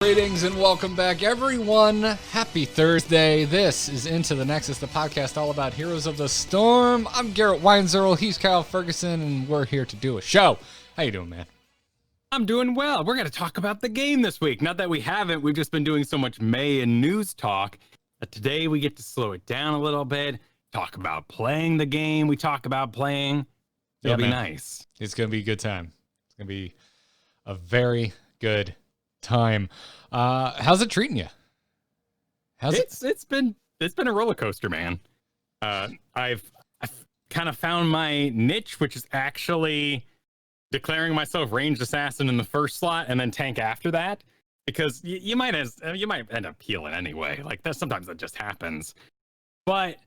Greetings and welcome back, everyone. Happy Thursday. This is Into the Nexus, the podcast all about Heroes of the Storm. I'm Garrett Weinzierl, he's Kyle Fergusson, and we're here to do a show. How you doing, man? I'm doing well. We're going to talk about the game this week. Not that we haven't. We've just been doing so much May and news talk. But today we get to slow it down a little bit, talk about playing the game we talk about playing. It'll be nice. It's going to be a good time. It's going to be a very good time. How's it treating you? It's been a roller coaster, man. I've kind of found my niche, which is actually declaring myself ranged assassin in the first slot and then tank after that, because you might end up healing anyway. Like that, sometimes that just happens. But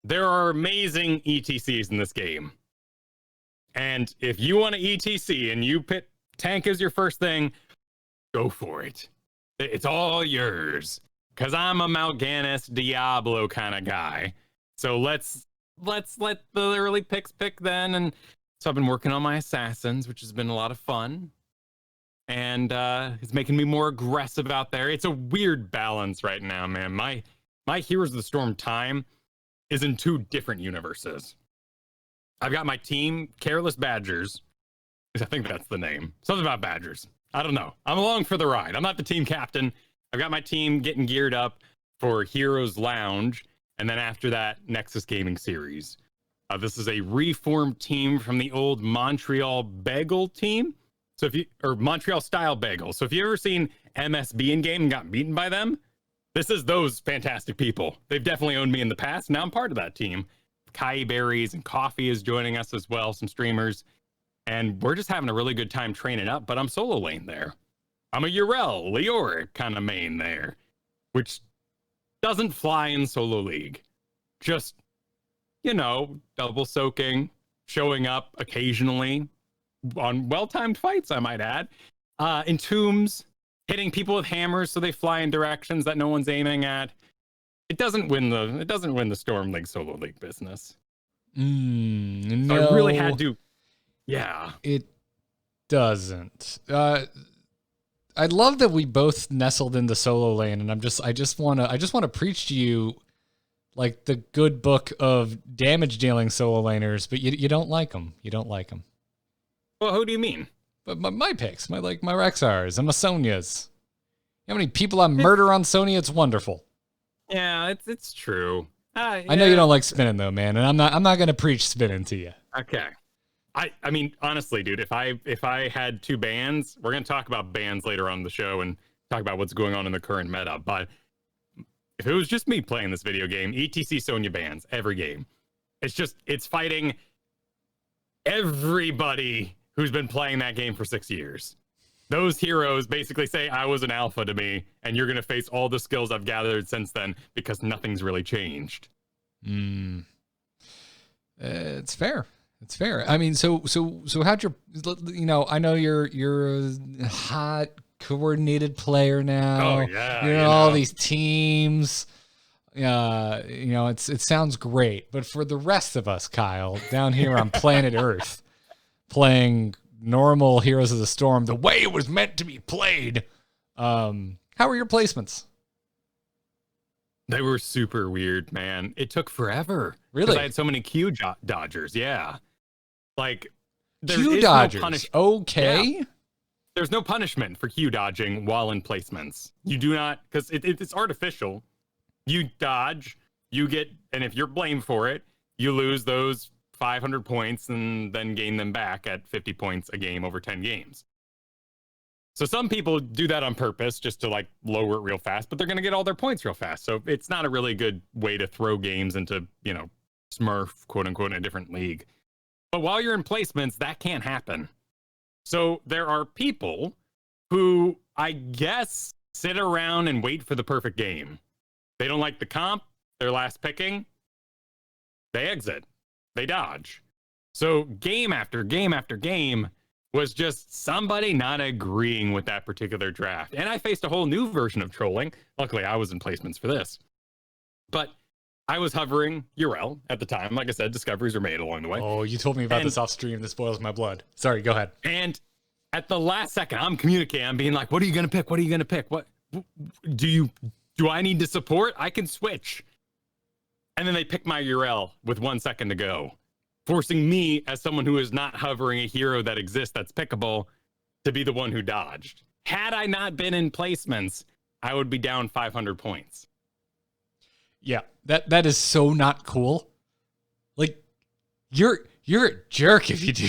there are amazing ETCs in this game, and if you want to ETC and you put tank as your first thing, go for it. It's all yours. Because I'm a Mal'Ganis Diablo kind of guy. So let's let the early picks pick then. And so I've been working on my assassins, which has been a lot of fun. And it's making me more aggressive out there. It's a weird balance right now, man. My Heroes of the Storm time is in two different universes. I've got my team, Careless Badgers. I think that's the name. Something about Badgers. I don't know. I'm along for the ride. I'm not the team captain. I've got my team getting geared up for Heroes Lounge. And then after that, Nexus Gaming Series. This is a reformed team from the old Montreal Bagel team. Or Montreal style Bagel. So if you've ever seen MSB in game and got beaten by them, this is those fantastic people. They've definitely owned me in the past. Now I'm part of that team. Kai Berries and Coffee is joining us as well, some streamers. And we're just having a really good time training up, but I'm solo lane there. I'm a Yrel, Leoric kind of main there, which doesn't fly in solo league. Just, double soaking, showing up occasionally on well-timed fights, I might add. In tombs, hitting people with hammers so they fly in directions that no one's aiming at. It doesn't win the Storm League solo league business. No. So I really had to. Yeah, it doesn't. I love that we both nestled in the solo lane, and I just want to preach to you like the good book of damage dealing solo laners, but you don't like them. You don't like them. Well, who do you mean? But my picks, my Rexars and my Sonias. How many people I murder on Sonya? It's wonderful. Yeah, it's true. Yeah. I know you don't like spinning though, man, and I'm not gonna preach spinning to you. Okay. I mean, honestly, dude, if I had two bans, we're going to talk about bans later on in the show and talk about what's going on in the current meta. But if it was just me playing this video game, ETC Sonya bans every game. It's fighting everybody who's been playing that game for 6 years. Those heroes basically say I was an alpha to me, and you're going to face all the skills I've gathered since then because nothing's really changed. It's fair. It's fair. I mean, so how'd your, I know you're a hot coordinated player now. Oh yeah. You're in all these teams. It sounds great, but for the rest of us, Kyle, down here on planet Earth, playing normal Heroes of the Storm the way it was meant to be played, how were your placements? They were super weird, man. It took forever. Really? Because I had so many Q dodgers. Yeah. Like, Q dodgers. No okay. Yeah. There's no punishment for Q dodging while in placements. You do not, because it's artificial. You dodge, you get, and if you're blamed for it, you lose those 500 points and then gain them back at 50 points a game over 10 games. So some people do that on purpose just to like lower it real fast, but they're going to get all their points real fast. So it's not a really good way to throw games into, Smurf, quote unquote, in a different league. But while you're in placements, that can't happen. So there are people who, I guess, sit around and wait for the perfect game. They don't like the comp, they're last picking, they exit, they dodge. So game after game after game was just somebody not agreeing with that particular draft. And I faced a whole new version of trolling. Luckily, I was in placements for this. But I was hovering Yrel at the time. Like I said, discoveries were made along the way. Oh, you told me about this off stream. This boils my blood. Sorry, go ahead. And at the last second, I'm communicating. I'm being like, what are you going to pick? What are you going to pick? What do I need to support? I can switch. And then they pick my URL with 1 second to go, forcing me as someone who is not hovering a hero that exists that's pickable to be the one who dodged. Had I not been in placements, I would be down 500 points. Yeah, that is so not cool. Like, you're a jerk if you do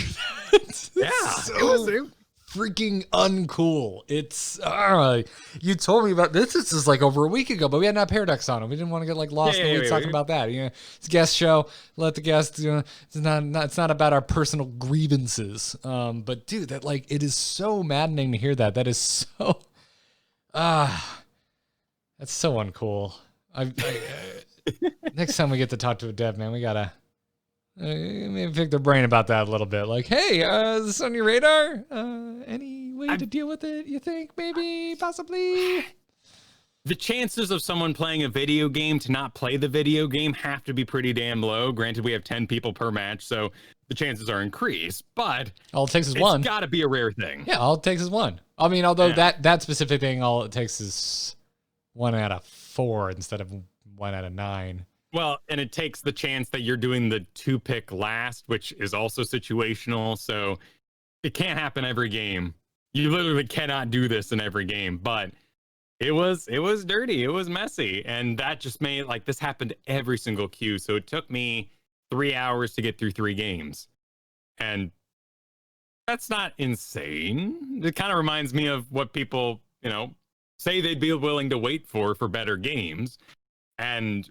that. Yeah, so it was freaking uncool. It's you told me about this. This is like over a week ago, but we had not Paradox on. We didn't want to get like lost in the weeds talking about that. You know, it's a guest show. Let the guests. It's not about our personal grievances. But dude, that like it is so maddening to hear that. That is so that's so uncool. Next time we get to talk to a dev, man, we gotta maybe pick their brain about that a little bit. Like, hey, is this on your radar? Any way to deal with it? You think maybe, possibly? The chances of someone playing a video game to not play the video game have to be pretty damn low. Granted, we have 10 people per match, so the chances are increased. But all it takes is one. It's got to be a rare thing. Yeah, all it takes is one. I mean, although that specific thing, all it takes is 1 out of 4 instead of 1 out of 9. Well, and it takes the chance that you're doing the 2-pick last, which is also situational. So it can't happen every game. You literally cannot do this in every game. But it was dirty. It was messy. And that just made like this happened every single queue. So it took me 3 hours to get through 3 games. And that's not insane. It kind of reminds me of what people, say they'd be willing to wait for better games. And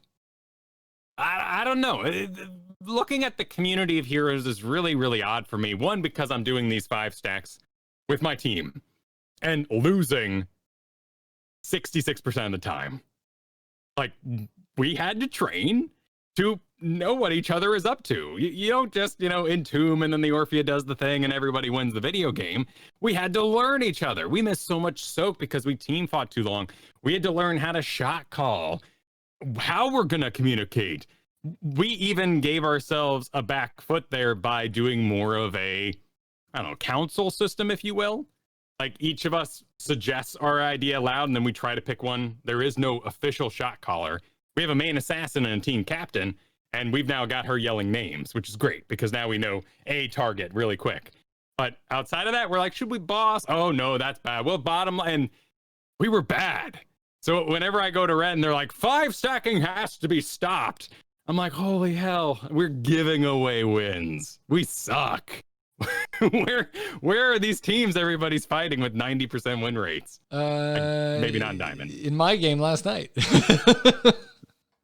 I don't know. Looking at the community of heroes is really, really odd for me. One, because I'm doing these 5 stacks with my team and losing 66% of the time. Like, we had to train to know what each other is up to. You don't just, entomb and then the Orphea does the thing and everybody wins the video game. We had to learn each other. We missed so much soak because we team fought too long. We had to learn how to shot call, how we're going to communicate. We even gave ourselves a back foot there by doing more of a, council system, if you will. Like each of us suggests our idea aloud and then we try to pick one. There is no official shot caller. We have a main assassin and a team captain, and we've now got her yelling names, which is great because now we know a target really quick. But outside of that, we're like, should we boss? Oh, no, that's bad. Well, bottom line, we were bad. So whenever I go to red and they're like, 5 stacking has to be stopped. I'm like, holy hell, we're giving away wins. We suck. Where are these teams everybody's fighting with 90% win rates? Maybe not in Diamond. In my game last night.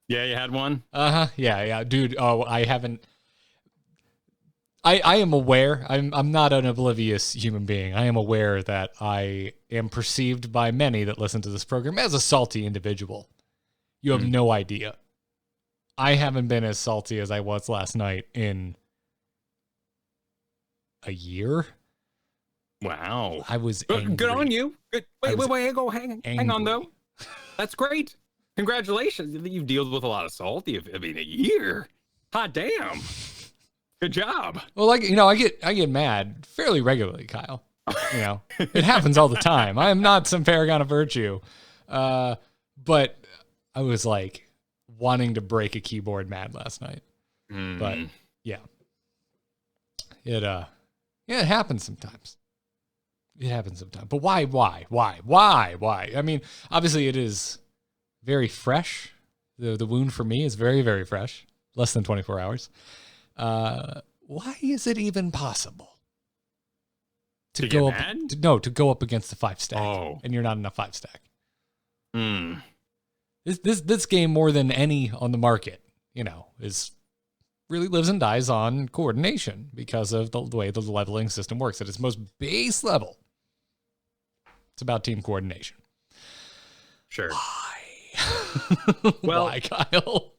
Yeah, you had one? Uh-huh. Yeah. Dude, I haven't. I am aware. I'm not an oblivious human being. I am aware that I am perceived by many that listen to this program as a salty individual. You have no idea. I haven't been as salty as I was last night in a year. Wow. I was angry. Good on you. Good. Wait, go hang on though. That's great. Congratulations. You've dealt with a lot of salt. A year. Hot damn. Good job. Well, I get mad fairly regularly, Kyle. It happens all the time. I am not some paragon of virtue. But I was like wanting to break a keyboard mad last night. But yeah. It happens sometimes. It happens sometimes. But why? I mean, obviously it is very fresh. The wound for me is very, very fresh. Less than 24 hours. Why is it even possible to go up? To go up against the 5 stack, and you're not in a 5 stack. This game, more than any on the market, is really lives and dies on coordination because of the way the leveling system works. At its most base level, it's about team coordination. Sure. Why? Why, Kyle?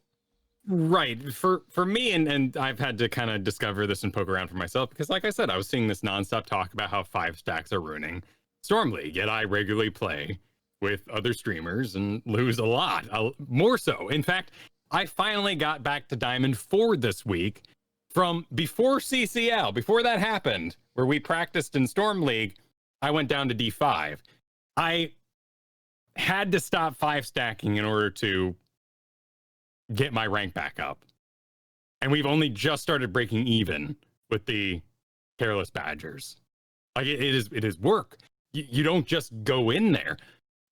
Right. For me, and I've had to kind of discover this and poke around for myself because, like I said, I was seeing this nonstop talk about how 5 stacks are ruining Storm League, yet I regularly play with other streamers and lose a lot, more so. In fact, I finally got back to Diamond 4 this week from before CCL, before that happened, where we practiced in Storm League. I went down to D5. I had to stop 5 stacking in order to get my rank back up. And we've only just started breaking even with the Careless Badgers. Like it is work. You don't just go in there.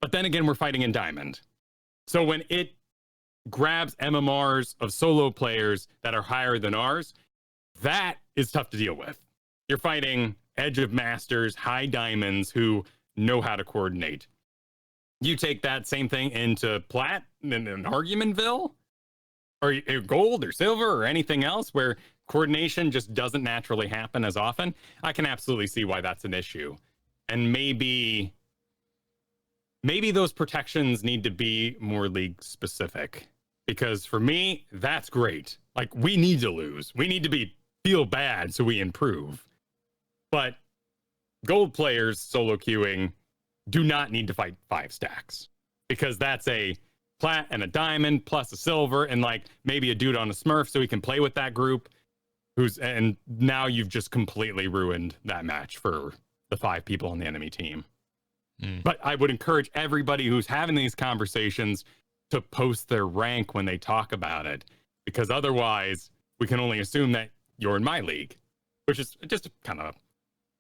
But then again, we're fighting in Diamond. So when it grabs MMRs of solo players that are higher than ours, that is tough to deal with. You're fighting Edge of Masters, high diamonds who know how to coordinate. You take that same thing into Plat and Argumentville, or gold or silver or anything else where coordination just doesn't naturally happen as often. I can absolutely see why that's an issue. And maybe those protections need to be more league specific, because for me, that's great. Like, we need to lose. We need to feel bad so we improve. But gold players solo queuing do not need to fight 5 stacks, because that's a plat and a diamond plus a silver and like maybe a dude on a smurf so he can play with that group and now you've just completely ruined that match for the 5 people on the enemy team. But I would encourage everybody who's having these conversations to post their rank when they talk about it, because otherwise we can only assume that you're in my league, which is just a kind of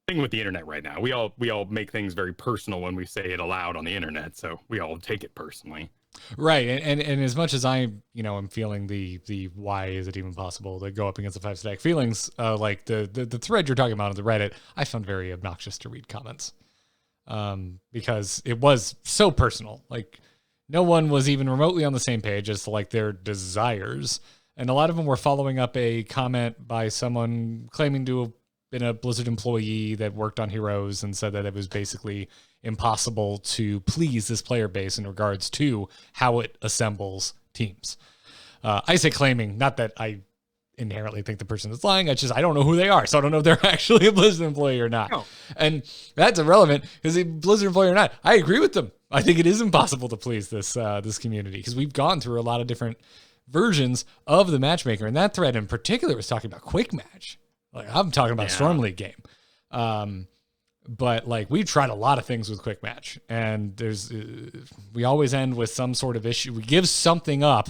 thing with the internet right now. We all make things very personal when we say it aloud on the internet, so we all take it personally. Right, and as much as I, am feeling the why is it even possible to go up against the 5 stack feelings, like the thread you're talking about on the Reddit, I found very obnoxious to read comments, because it was so personal. Like, no one was even remotely on the same page as to like their desires, and a lot of them were following up a comment by someone claiming to have been a Blizzard employee that worked on Heroes and said that it was basically impossible to please this player base in regards to how it assembles teams. I say claiming, not that I inherently think the person is lying. I don't know who they are, so I don't know if they're actually a Blizzard employee or not. No. And that's irrelevant, because a Blizzard employee or not, I agree with them. I think it is impossible to please this community, because we've gone through a lot of different versions of the matchmaker, and that thread in particular was talking about quick match. Like, I'm talking about Storm League game. But like, we've tried a lot of things with quick match, and we always end with some sort of issue. We give something up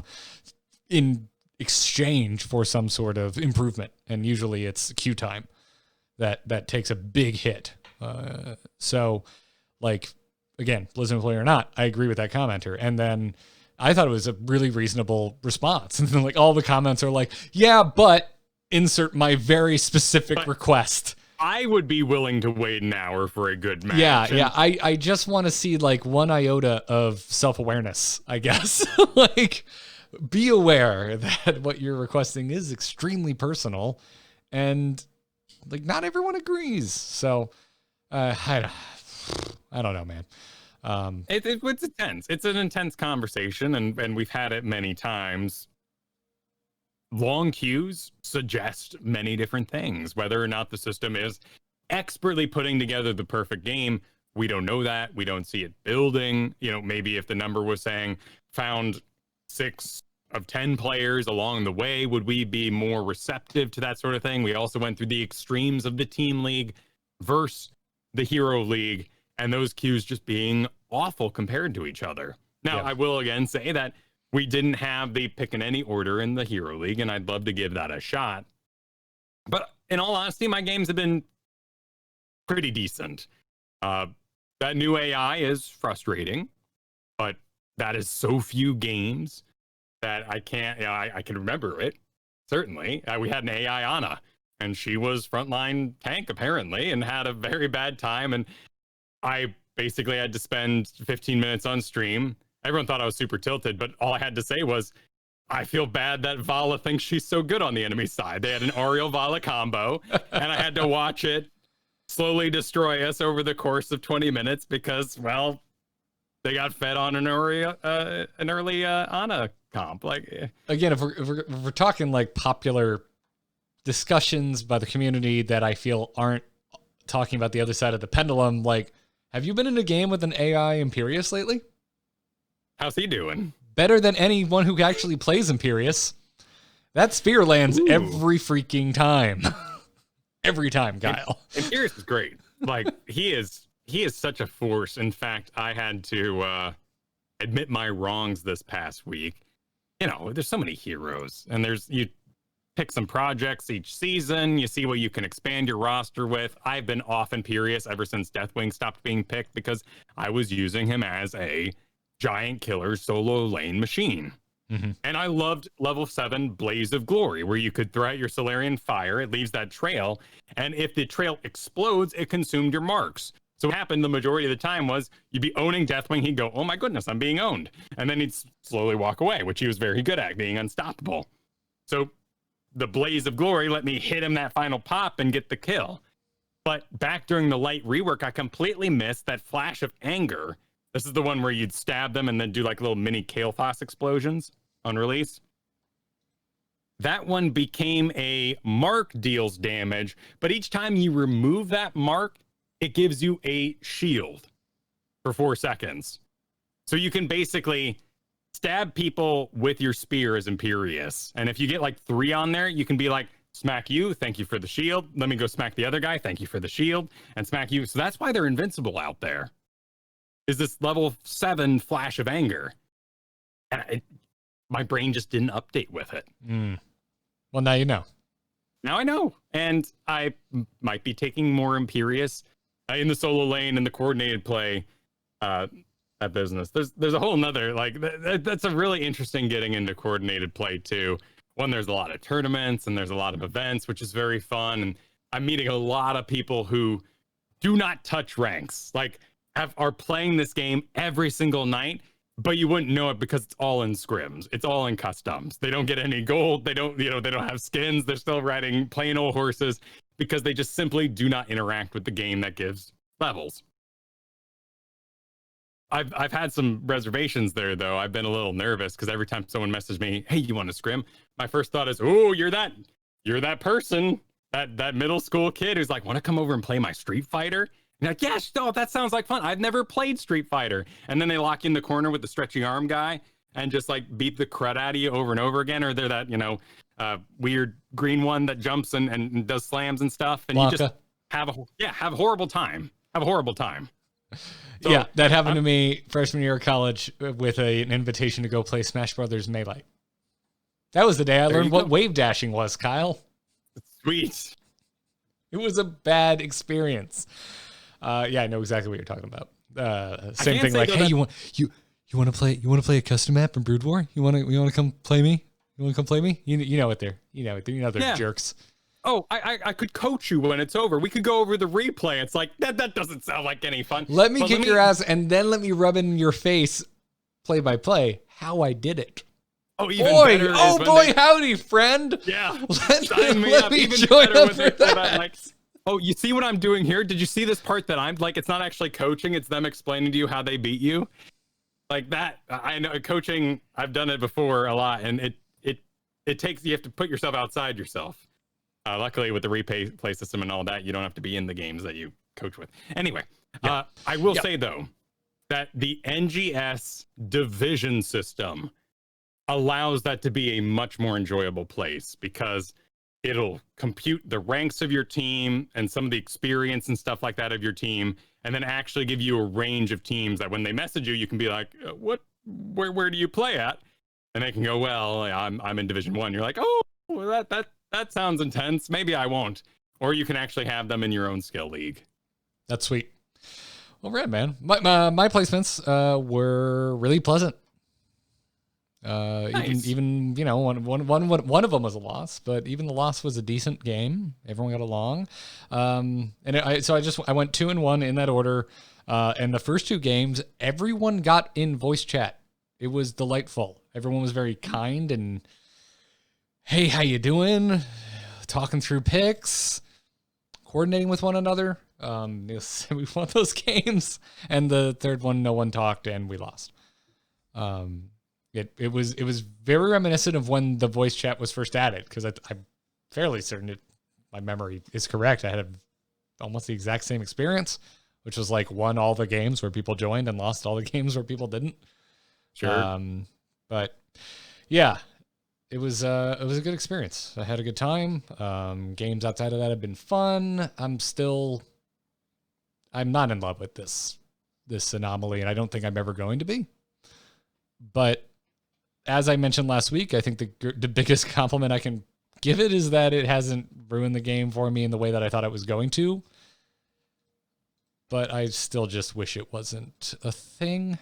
in exchange for some sort of improvement, and usually it's queue time that takes a big hit. So like, again, Blizzard employee or not, I agree with that commenter. And then I thought it was a really reasonable response. And then like all the comments are like, yeah, but insert my very specific request. I would be willing to wait an hour for a good match. Yeah. I just want to see like one iota of self-awareness, I guess. Like, be aware that what you're requesting is extremely personal, and like, not everyone agrees. So I don't know, man. It's intense. It's an intense conversation, and we've had it many times. Long queues suggest many different things. Whether or not the system is expertly putting together the perfect game, we don't know that. We don't see it building. Maybe if the number was saying found 6 of 10 players along the way, would we be more receptive to that sort of thing? We also went through the extremes of the team league versus the hero league, and those queues just being awful compared to each other. Now, I will again say that we didn't have the pick in any order in the Hero League, and I'd love to give that a shot. But in all honesty, my games have been pretty decent. That new AI is frustrating, but that is so few games that I can't, I can remember it, certainly. We had an AI Ana, and she was frontline tank, apparently, and had a very bad time, and I basically had to spend 15 minutes on stream. Everyone thought I was super tilted, but all I had to say was, I feel bad that Vala thinks she's so good on the enemy side. They had an Ariel Vala combo, and I had to watch it slowly destroy us over the course of 20 minutes because, well, they got fed on an early Ana comp. Like, again, if we're talking like popular discussions by the community that I feel aren't talking about the other side of the pendulum, like, have you been in a game with an AI Imperious lately? How's he doing? Better than anyone who actually plays Imperious. That spear lands every freaking time. Every time, Kyle. Imperious is great. Like, he is such a force. In fact, I had to admit my wrongs this past week. You know, there's so many heroes, and you pick some projects each season. You see what you can expand your roster with. I've been off Imperius ever since Deathwing stopped being picked because I was using him as a giant killer solo lane machine. Mm-hmm. And I loved level 7 Blaze of Glory, where you could throw out your Solarian fire. It leaves that trail. And if the trail explodes, it consumed your marks. So what happened the majority of the time was you'd be owning Deathwing. He'd go, oh my goodness, I'm being owned. And then he'd slowly walk away, which he was very good at, being unstoppable. So the Blaze of Glory let me hit him that final pop and get the kill. But back during the light rework, I completely missed that flash of anger. This is the one where you'd stab them and then do like little mini Kael'thas explosions on release. That one became a mark deals damage, but each time you remove that mark, it gives you a shield for 4 seconds. So you can basically stab people with your spear as Imperius. And if you get like 3 on there, you can be like, smack you, thank you for the shield. Let me go smack the other guy, thank you for the shield, and smack you. So that's why they're invincible out there. Is this level 7 flash of anger. And my brain just didn't update with it. Well, now you know. Now I know. And I might be taking more Imperius in the solo lane and the coordinated play that business. There's a whole nother, like, that's a really interesting getting into coordinated play too. One, there's a lot of tournaments and there's a lot of events, which is very fun. And I'm meeting a lot of people who do not touch ranks. Like, are playing this game every single night, but you wouldn't know it because it's all in scrims. It's all in customs. They don't get any gold. They don't have skins. They're still riding plain old horses because they just simply do not interact with the game that gives levels. I've had some reservations there, though. I've been a little nervous because every time someone messages me, hey, you want to scrim? My first thought is, oh, you're that person, that middle school kid who's like, want to come over and play my Street Fighter? And like, yes, no, that sounds like fun. I've never played Street Fighter. And then they lock you in the corner with the stretchy arm guy and just like beat the crud out of you over and over again. Or they're that, weird green one that jumps and does slams and stuff. And Blanca. You just have a horrible time. Have a horrible time. So, yeah, that happened to me freshman year of college with an invitation to go play Smash Brothers Melee. That was the day I learned what wave dashing was, Kyle. Sweet. It was a bad experience. Yeah, I know exactly what you're talking about. Same thing, like, hey, you want to play a custom map in Brood War? You want to come play me? You want to come play me? You know what they're they're jerks. Oh, I could coach you when it's over. We could go over the replay. It's like, that doesn't sound like any fun. Let me kick your ass and then let me rub in your face, play by play, how I did it. Oh, even better. Oh, boy, howdy, friend. Yeah. Let me even join up for that. Like, oh, you see what I'm doing here? Did you see this part that I'm like, it's not actually coaching. It's them explaining to you how they beat you. Like that. I know coaching, I've done it before a lot. And it takes, you have to put yourself outside yourself. Luckily, with the replay system and all that, you don't have to be in the games that you coach with. Anyway, I will say, though, that the NGS division system allows that to be a much more enjoyable place because it'll compute the ranks of your team and some of the experience and stuff like that of your team, and then actually give you a range of teams that when they message you, you can be like, where do you play at? And they can go, well, I'm in Division 1. You're like, oh, well, that sounds intense. Maybe I won't. Or you can actually have them in your own skill league. That's sweet. Well, right, man. My placements were really pleasant. Nice. Even one of them was a loss, but even the loss was a decent game. Everyone got along. I went 2-1 in that order. And the first 2 games, everyone got in voice chat. It was delightful. Everyone was very kind and, hey, how you doing? Talking through picks, coordinating with one another. We won those games, and the third one, no one talked, and we lost. It was very reminiscent of when the voice chat was first added, because I'm fairly certain my memory is correct. I had almost the exact same experience, which was like won all the games where people joined and lost all the games where people didn't. Sure. But yeah. It was a good experience. I had a good time. Games outside of that have been fun. I'm not in love with this anomaly, and I don't think I'm ever going to be. But as I mentioned last week, I think the biggest compliment I can give it is that it hasn't ruined the game for me in the way that I thought it was going to. But I still just wish it wasn't a thing.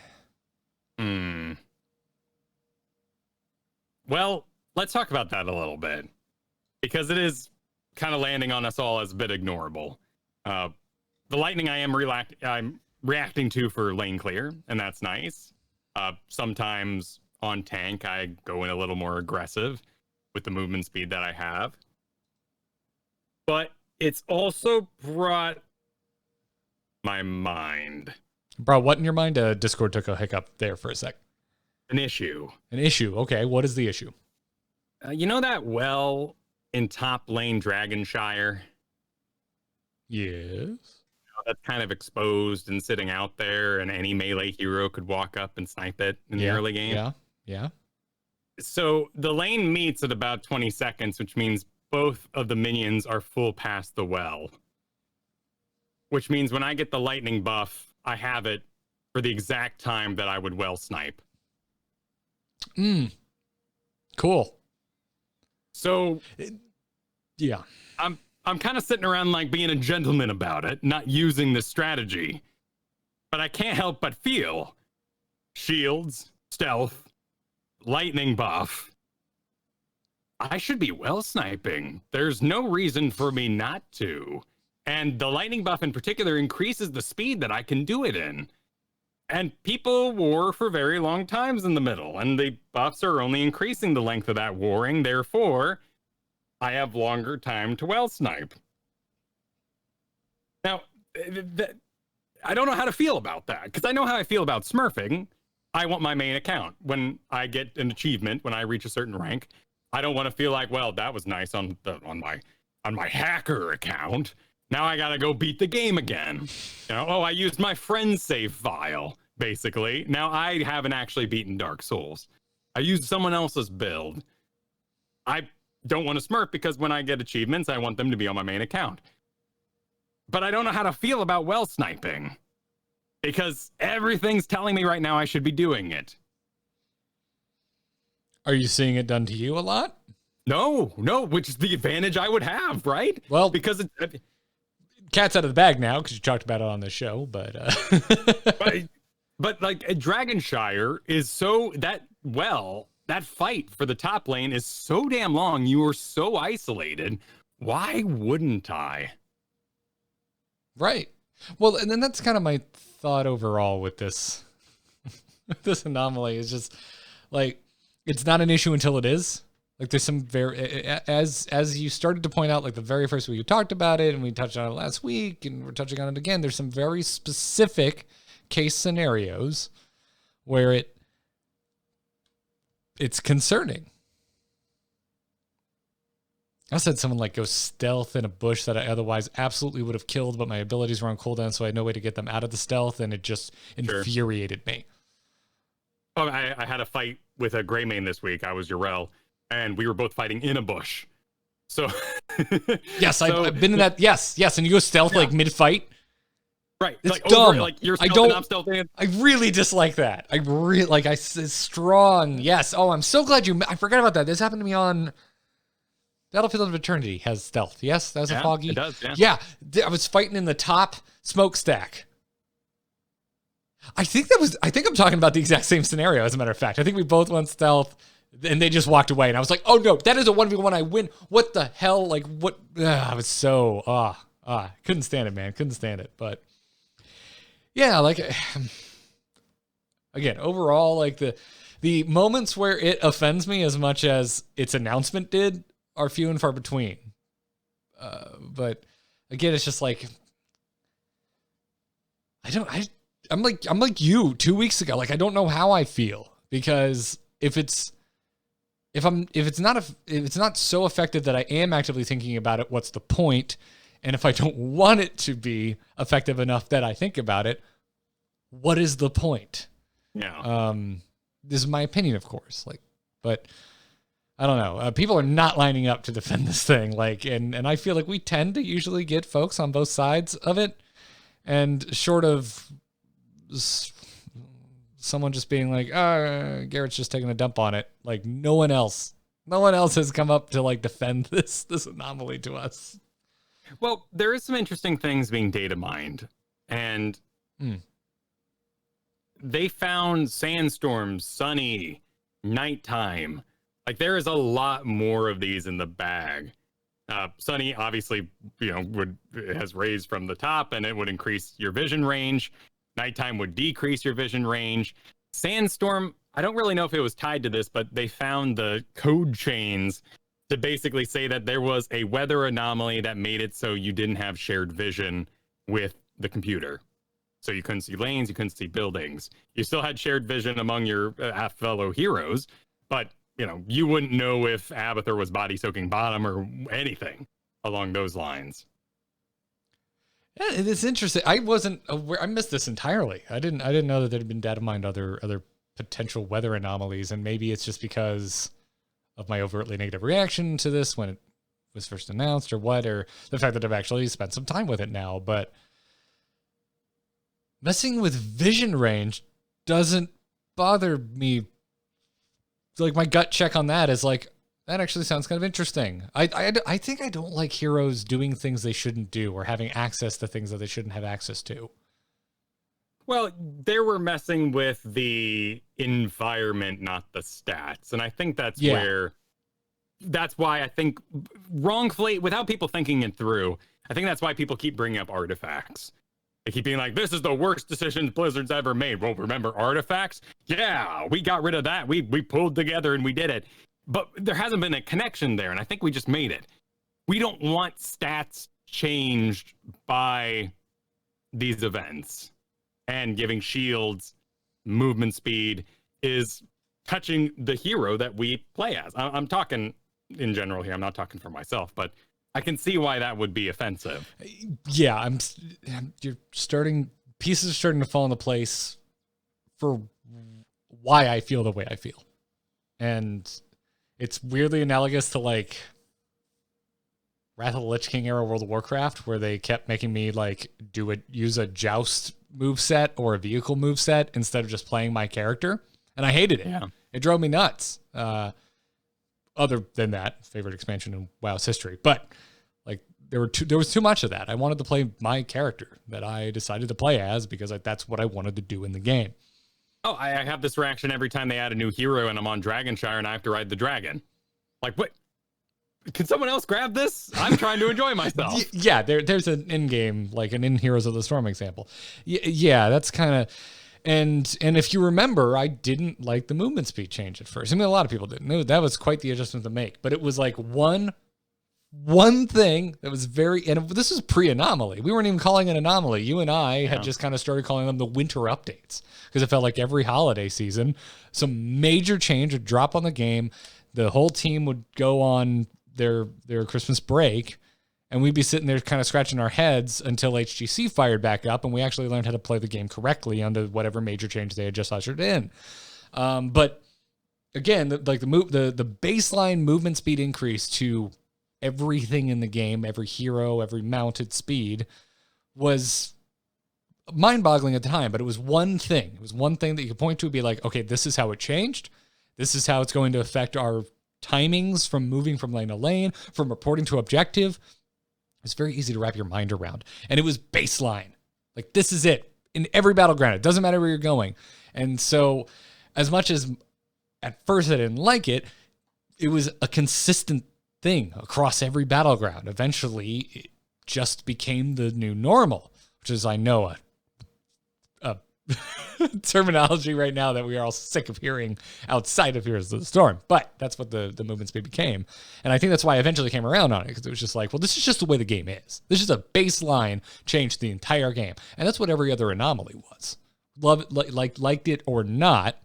Well, let's talk about that a little bit, because it is kind of landing on us all as a bit ignorable. The lightning I'm reacting to for lane clear, and that's nice. Sometimes on tank, I go in a little more aggressive with the movement speed that I have. But it's also brought my mind. Bro, what in your mind? Discord took a hiccup there for a sec. An issue. An issue. Okay, what is the issue? You know that well in top lane Dragonshire? Yes. That's kind of exposed and sitting out there, and any melee hero could walk up and snipe it in the early game. Yeah. So the lane meets at about 20 seconds, which means both of the minions are full past the well. Which means when I get the lightning buff, I have it for the exact time that I would well snipe. Cool. So, yeah. I'm kind of sitting around like being a gentleman about it, not using this strategy. But I can't help but feel shields, stealth, lightning buff. I should be well sniping. There's no reason for me not to. And the lightning buff in particular increases the speed that I can do it in. And people war for very long times in the middle, and the buffs are only increasing the length of that warring. Therefore, I have longer time to well snipe. Now, I don't know how to feel about that, because I know how I feel about smurfing. I want my main account. When I get an achievement, when I reach a certain rank, I don't want to feel like, well, that was nice on my hacker account. Now I gotta go beat the game again. You know, I used my friend's save file, basically. Now I haven't actually beaten Dark Souls. I used someone else's build. I don't want to smurf because when I get achievements, I want them to be on my main account. But I don't know how to feel about well sniping, because everything's telling me right now I should be doing it. Are you seeing it done to you a lot? No, which is the advantage I would have, right? Well, because cat's out of the bag now because you talked about it on the show, but but like Dragonshire is so that fight for the top lane is so damn long. You are so isolated. Why wouldn't I? Right. Well, and then that's kind of my thought overall with this this anomaly is just like, it's not an issue until it is. Like there's some as you started to point out, like the very first week you talked about it, and we touched on it last week, and we're touching on it again. There's some very specific case scenarios where it's concerning. I said someone like go stealth in a bush that I otherwise absolutely would have killed, but my abilities were on cooldown, so I had no way to get them out of the stealth, and it just infuriated me. Oh, I had a fight with a gray main this week. I was Urel, and we were both fighting in a bush. So yes, I've been in that. Yes, and you go stealth like mid-fight. Right, it's like dumb. Like you're stealth and I'm stealthing. I really dislike that. I really it's strong. Yes. Oh, I'm so glad I forgot about that. This happened to me on Battlefield of Eternity. Has stealth. Yes, that was a foggy. It does. Yeah, I was fighting in the top smokestack. I think I'm talking about the exact same scenario, as a matter of fact. I think we both went stealth, and they just walked away. And I was like, oh, no, that is a 1v1. I win. What the hell? Like, what? I was so, couldn't stand it, man. Couldn't stand it. But, yeah, like, again, overall, like, the moments where it offends me as much as its announcement did are few and far between. But, again, it's just like, I'm like you 2 weeks ago. Like, I don't know how I feel, because if it's not so effective that I am actively thinking about it, what's the point? And if I don't want it to be effective enough that I think about it, what is the point? Yeah. This is my opinion, of course. Like, but I don't know. People are not lining up to defend this thing. Like, and I feel like we tend to usually get folks on both sides of it, and short of someone just being like, Garrett's just taking a dump on it. Like no one else has come up to like defend this anomaly to us. Well, there is some interesting things being data mined, and they found sandstorms, sunny, nighttime. Like there is a lot more of these in the bag. Sunny, obviously, has rays from the top, and it would increase your vision range. Nighttime would decrease your vision range. Sandstorm, I don't really know if it was tied to this, but they found the code chains to basically say that there was a weather anomaly that made it so you didn't have shared vision with the computer. So you couldn't see lanes, you couldn't see buildings. You still had shared vision among your fellow heroes, but you wouldn't know if Abathur was body soaking bottom or anything along those lines. Yeah, it's interesting. I wasn't aware. I missed this entirely. I didn't know that there had been data mined other potential weather anomalies, and maybe it's just because of my overtly negative reaction to this when it was first announced, or what, or the fact that I've actually spent some time with it now. But messing with vision range doesn't bother me. Like my gut check on that is like, that actually sounds kind of interesting. I think I don't like heroes doing things they shouldn't do or having access to things that they shouldn't have access to. Well, they were messing with the environment, not the stats. And I think that's why I think wrongfully, without people thinking it through, I think that's why people keep bringing up artifacts. They keep being like, this is the worst decision Blizzard's ever made. Well, remember artifacts? Yeah, we got rid of that. We pulled together and we did it. But there hasn't been a connection there, and I think we just made it. We don't want stats changed by these events. And giving shields movement speed is touching the hero that we play as. I'm talking in general here. I'm not talking for myself, but I can see why that would be offensive. Yeah, pieces are starting to fall into place for why I feel the way I feel. And it's weirdly analogous to like Wrath of the Lich King era World of Warcraft, where they kept making me like use a joust moveset or a vehicle moveset instead of just playing my character. And I hated it. Yeah. It drove me nuts. Other than that, favorite expansion in WoW's history. But like there was too much of that. I wanted to play my character that I decided to play as because that's what I wanted to do in the game. Oh, I have this reaction every time they add a new hero and I'm on Dragonshire and I have to ride the dragon. Like, what? Can someone else grab this? I'm trying to enjoy myself. Yeah, there's an in-game, like an in Heroes of the Storm example. Yeah, that's kind of... And if you remember, I didn't like the movement speed change at first. I mean, a lot of people didn't. That was quite the adjustment to make. But it was like one thing that was very... And this is pre-anomaly. We weren't even calling it anomaly. You and I had just kind of started calling them the winter updates. Because it felt like every holiday season, some major change would drop on the game. The whole team would go on their Christmas break, and we'd be sitting there kind of scratching our heads until HGC fired back up, and we actually learned how to play the game correctly under whatever major change they had just ushered in. But again, the baseline movement speed increase to everything in the game, every hero, every mounted speed, was mind-boggling at the time. But it was one thing. It was one thing that you could point to and be like, okay, this is how it changed. This is how it's going to affect our timings from moving from lane to lane, from reporting to objective. It's very easy to wrap your mind around. And it was baseline. Like, this is it. In every battleground, it doesn't matter where you're going. And so, as much as at first I didn't like it, it was a consistent thing across every battleground. Eventually, it just became the new normal, which is, I know, a terminology right now that we are all sick of hearing outside of Heroes of the Storm. But that's what the movement speed became. And I think that's why I eventually came around on it, because it was just like, well, this is just the way the game is. This is a baseline change to the entire game. And that's what every other anomaly was. Love it, liked it or not.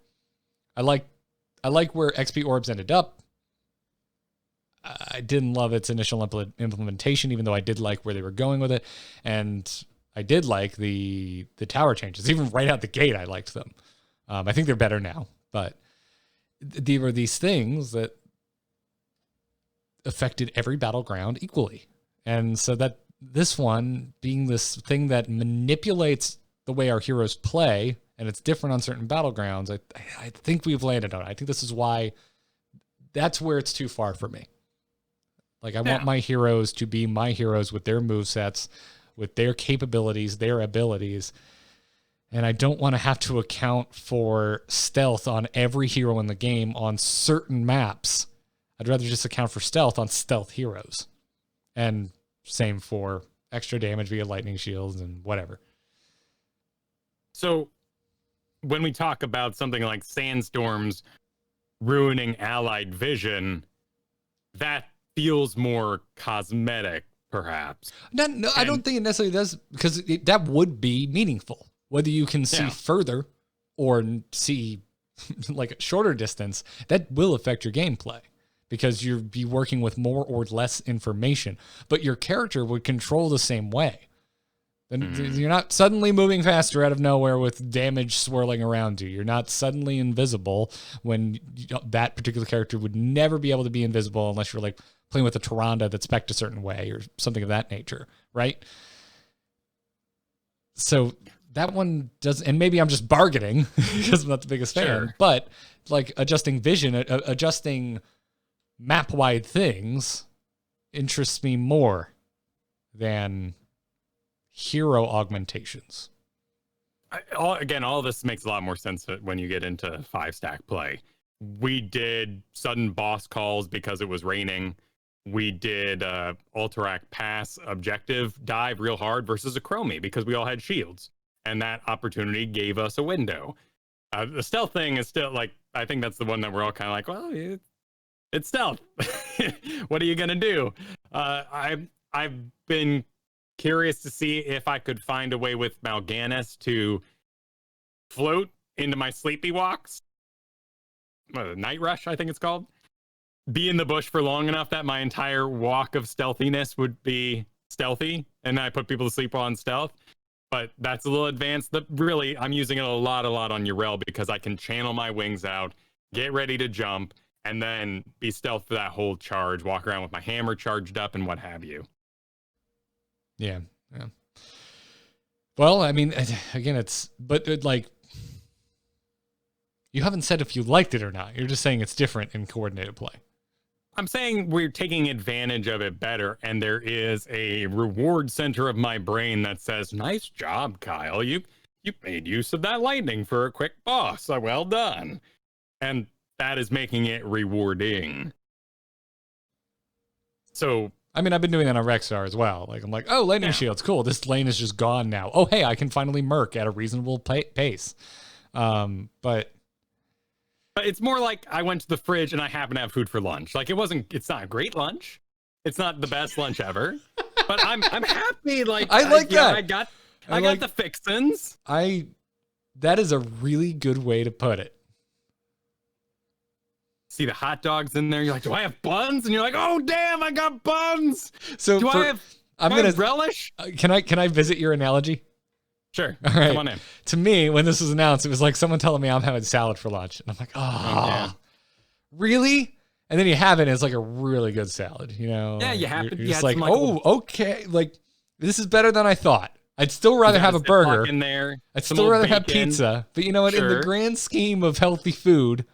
I like where XP orbs ended up. I didn't love its initial implementation, even though I did like where they were going with it. And I did like the tower changes. Even right out the gate, I liked them. I think they're better now. But there were these things that affected every battleground equally. And so that this one, being this thing that manipulates the way our heroes play and it's different on certain battlegrounds, I think we've landed on it. I think this is why that's where it's too far for me. Like, I want my heroes to be my heroes with their movesets, with their capabilities, their abilities. And I don't want to have to account for stealth on every hero in the game on certain maps. I'd rather just account for stealth on stealth heroes. And same for extra damage via lightning shields and whatever. So when we talk about something like sandstorms ruining allied vision, that feels more cosmetic, perhaps. No, I don't think it necessarily does, because that would be meaningful. Whether you can see further or see like a shorter distance, that will affect your gameplay, because you'll be working with more or less information, but your character would control the same way. Then you're not suddenly moving faster out of nowhere with damage swirling around you. You're not suddenly invisible when that particular character would never be able to be invisible unless you're like playing with a Tyrande that's spec'd a certain way or something of that nature, right? So that one does, and maybe I'm just bargaining because I'm not the biggest fan, but like adjusting vision, adjusting map-wide things interests me more than hero augmentations. All of this makes a lot more sense when you get into 5-stack play. We did sudden boss calls because it was raining. We did Alterac Pass objective dive real hard versus a Chromie because we all had shields. And that opportunity gave us a window. The stealth thing is still like, I think that's the one that we're all kind of like, well, it's stealth. What are you going to do? I've been curious to see if I could find a way with Mal'Ganis to float into my sleepy walks. Night Rush, I think it's called. Be in the bush for long enough that my entire walk of stealthiness would be stealthy, and then I put people to sleep on stealth. But that's a little advanced. Really, I'm using it a lot on Yrel because I can channel my wings out, get ready to jump, and then be stealth for that whole charge, walk around with my hammer charged up and what have you. Yeah. Well, I mean, again, like, you haven't said if you liked it or not. You're just saying it's different in coordinated play. I'm saying we're taking advantage of it better, and there is a reward center of my brain that says, nice job, Kyle. You made use of that lightning for a quick boss. Well done. And that is making it rewarding. So, I mean, I've been doing that on Rexar as well. Like, I'm like, oh, lightning shield's cool. This lane is just gone now. Oh, hey, I can finally merc at a reasonable pace. But it's more like I went to the fridge and I happen to have food for lunch. Like, it's not a great lunch. It's not the best lunch ever, but I'm happy. Like, I like that. I got the fixins. That is a really good way to put it. See the hot dogs in there. You're like, do I have buns? And you're like, oh damn, I got buns. So do I have relish? Can I visit your analogy? Sure. All right. Come on in. To me, when this was announced, it was like someone telling me I'm having salad for lunch. And I'm like, really? And then you have it, and it's like a really good salad, you know? Yeah, you have You're to. just like, okay. Like, this is better than I thought. I'd still rather have a burger. In there, I'd still rather have pizza. But you know what? In the grand scheme of healthy food,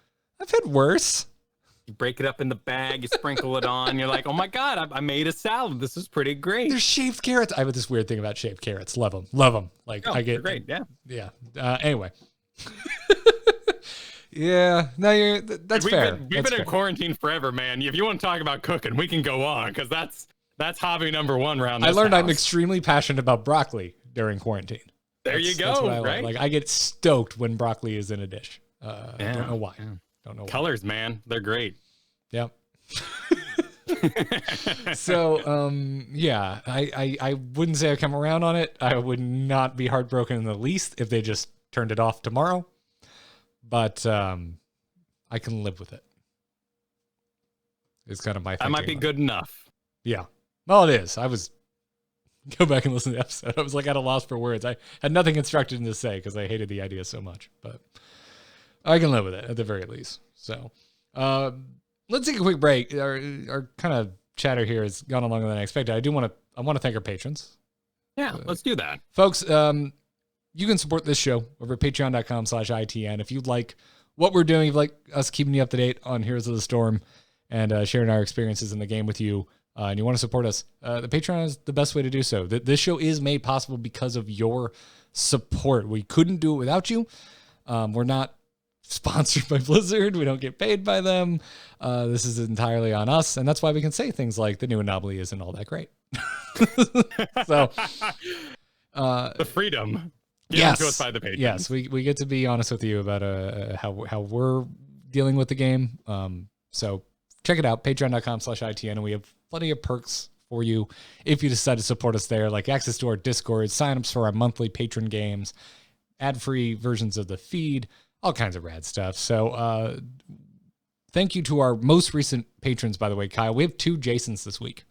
I've had worse. You break it up in the bag, you sprinkle it on. You're like, oh my God, I made a salad. This is pretty great. There's shaved carrots. I have this weird thing about shaved carrots. Love them. Like, I get great. Yeah. Anyway. Yeah. No, that's fair. We've been in quarantine forever, man. If you want to talk about cooking, we can go on, because that's hobby number one around this I learned house. I'm extremely passionate about broccoli during quarantine. There you go. Right? Like, I get stoked when broccoli is in a dish. I don't know why. Don't know. Colors, man. They're great. Yep. So, yeah, I wouldn't say I come around on it. I would not be heartbroken in the least if they just turned it off tomorrow. But I can live with it. It's kind of my thinking. That might be good enough. Yeah. Well, it is. Go back and listen to the episode. I was like at a loss for words. I had nothing constructive to say because I hated the idea so much. But I can live with it at the very least. So, let's take a quick break. Our kind of chatter here has gone longer than I expected. I want to thank our patrons. Yeah, let's do that. Folks, you can support this show over at patreon.com/ITN. If you'd like what we're doing, if you like us keeping you up to date on Heroes of the Storm and sharing our experiences in the game with you, and you want to support us, the Patreon is the best way to do so. This show is made possible because of your support. We couldn't do it without you. We're not sponsored by Blizzard. We don't get paid by them. This is entirely on us, and that's why we can say things like the new Anomaly isn't all that great. So, the freedom yes, given to us by the patrons. Yes, we get to be honest with you about how we're dealing with the game. So check it out, patreon.com/ITN, and we have plenty of perks for you if you decide to support us there, like access to our Discord, signups for our monthly patron games, ad-free versions of the feed, all kinds of rad stuff. So thank you to our most recent patrons, by the way, Kyle. We have 2 Jasons this week.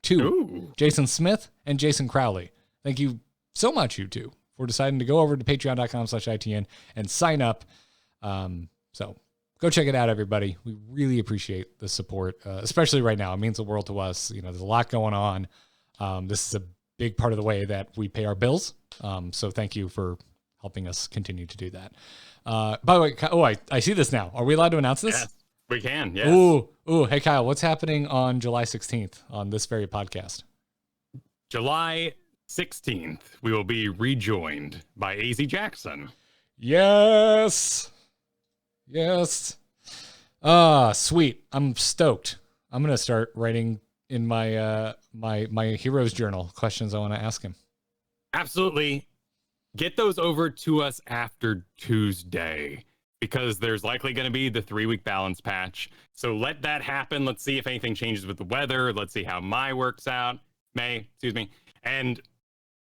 2. Ooh. Jason Smith and Jason Crowley. Thank you so much, you two, for deciding to go over to patreon.com/ITN and sign up. So go check it out, everybody. We really appreciate the support, especially right now. It means the world to us. You know, there's a lot going on. This is a big part of the way that we pay our bills. So thank you for helping us continue to do that. By the way, I see this now. Are we allowed to announce this? Yes, we can. Yes. Ooh. Hey, Kyle, what's happening on July 16th on this very podcast? July 16th, we will be rejoined by AZ Jackson. Yes. Sweet. I'm stoked. I'm going to start writing in my my heroes journal questions I want to ask him. Absolutely. Get those over to us after Tuesday, because there's likely going to be the 3-week balance patch. So let that happen. Let's see if anything changes with the weather. Let's see how May works out. And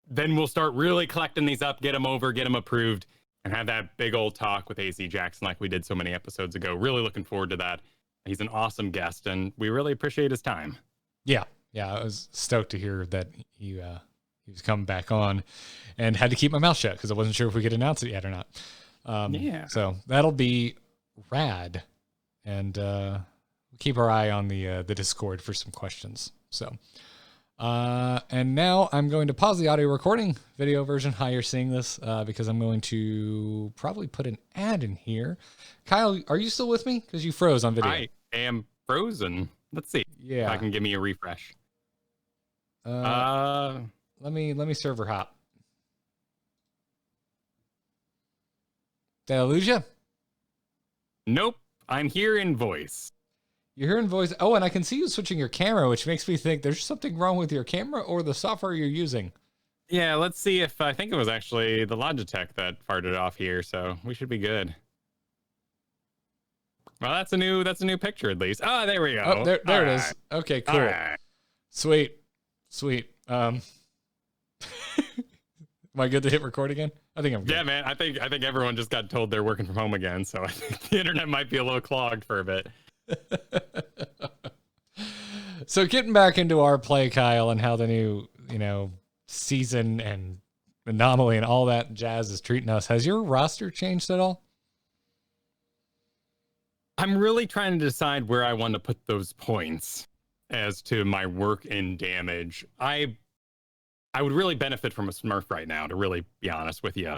then we'll start really collecting these up, get them over, get them approved, and have that big old talk with AZ Jackson like we did so many episodes ago. Really looking forward to that. He's an awesome guest, and we really appreciate his time. Yeah, I was stoked to hear that he was coming back on, and had to keep my mouth shut because I wasn't sure if we could announce it yet or not. So that'll be rad, and we'll keep our eye on the Discord for some questions. So, and now I'm going to pause the audio recording video version. How you're seeing this, because I'm going to probably put an ad in here. Kyle, are you still with me? Because you froze on video. I am frozen. Let's see. Yeah. If I can give me a refresh. Let me server hop. Did I lose you? Nope. I'm here in voice. You're here in voice. Oh, and I can see you switching your camera, which makes me think there's something wrong with your camera or the software you're using. Yeah, let's see if I think it was actually the Logitech that fired it off here, so we should be good. Well, that's a new picture at least. Oh, there we go. Oh, there it is. Okay, cool. Right. Sweet. Am I good to hit record again? I think I'm good. Yeah, man. I think everyone just got told they're working from home again, so I think the internet might be a little clogged for a bit. So getting back into our play, Kyle, and how the new, season and anomaly and all that jazz is treating us. Has your roster changed at all? I'm really trying to decide where I want to put those points as to my work in damage. I would really benefit from a Smurf right now, to really be honest with you.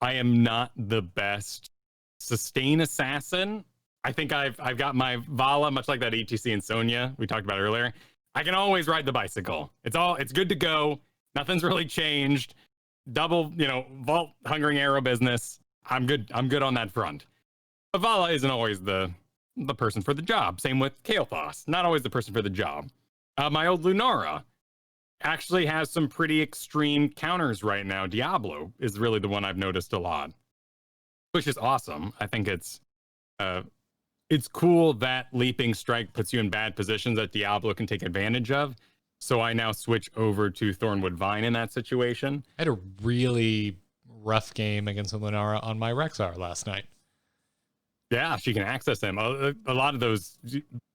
I am not the best sustain assassin. I think I've got my Vala, much like that ETC and Sonya we talked about earlier. I can always ride the bicycle. It's good to go. Nothing's really changed. Double, vault hungering arrow business. I'm good on that front. But Vala isn't always the person for the job. Same with Kael'thas. Not always the person for the job. My old Lunara actually has some pretty extreme counters right now. Diablo is really the one I've noticed a lot, which is awesome. I think it's cool that Leaping Strike puts you in bad positions that Diablo can take advantage of. So I now switch over to Thornwood Vine in that situation. I had a really rough game against Lunara on my Rexar last night. Yeah, she can access him. A lot of those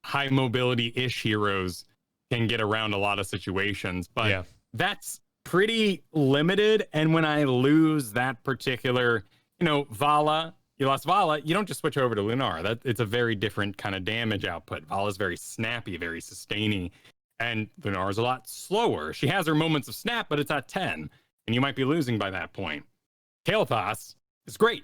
high mobility-ish heroes can get around a lot of situations, but that's pretty limited. And when I lose that particular, Vala, you lost Vala, you don't just switch over to Lunara. It's a very different kind of damage output. Vala's very snappy, very sustaining, and Lunara's a lot slower. She has her moments of snap, but it's at 10, and you might be losing by that point. Kael'thas is great.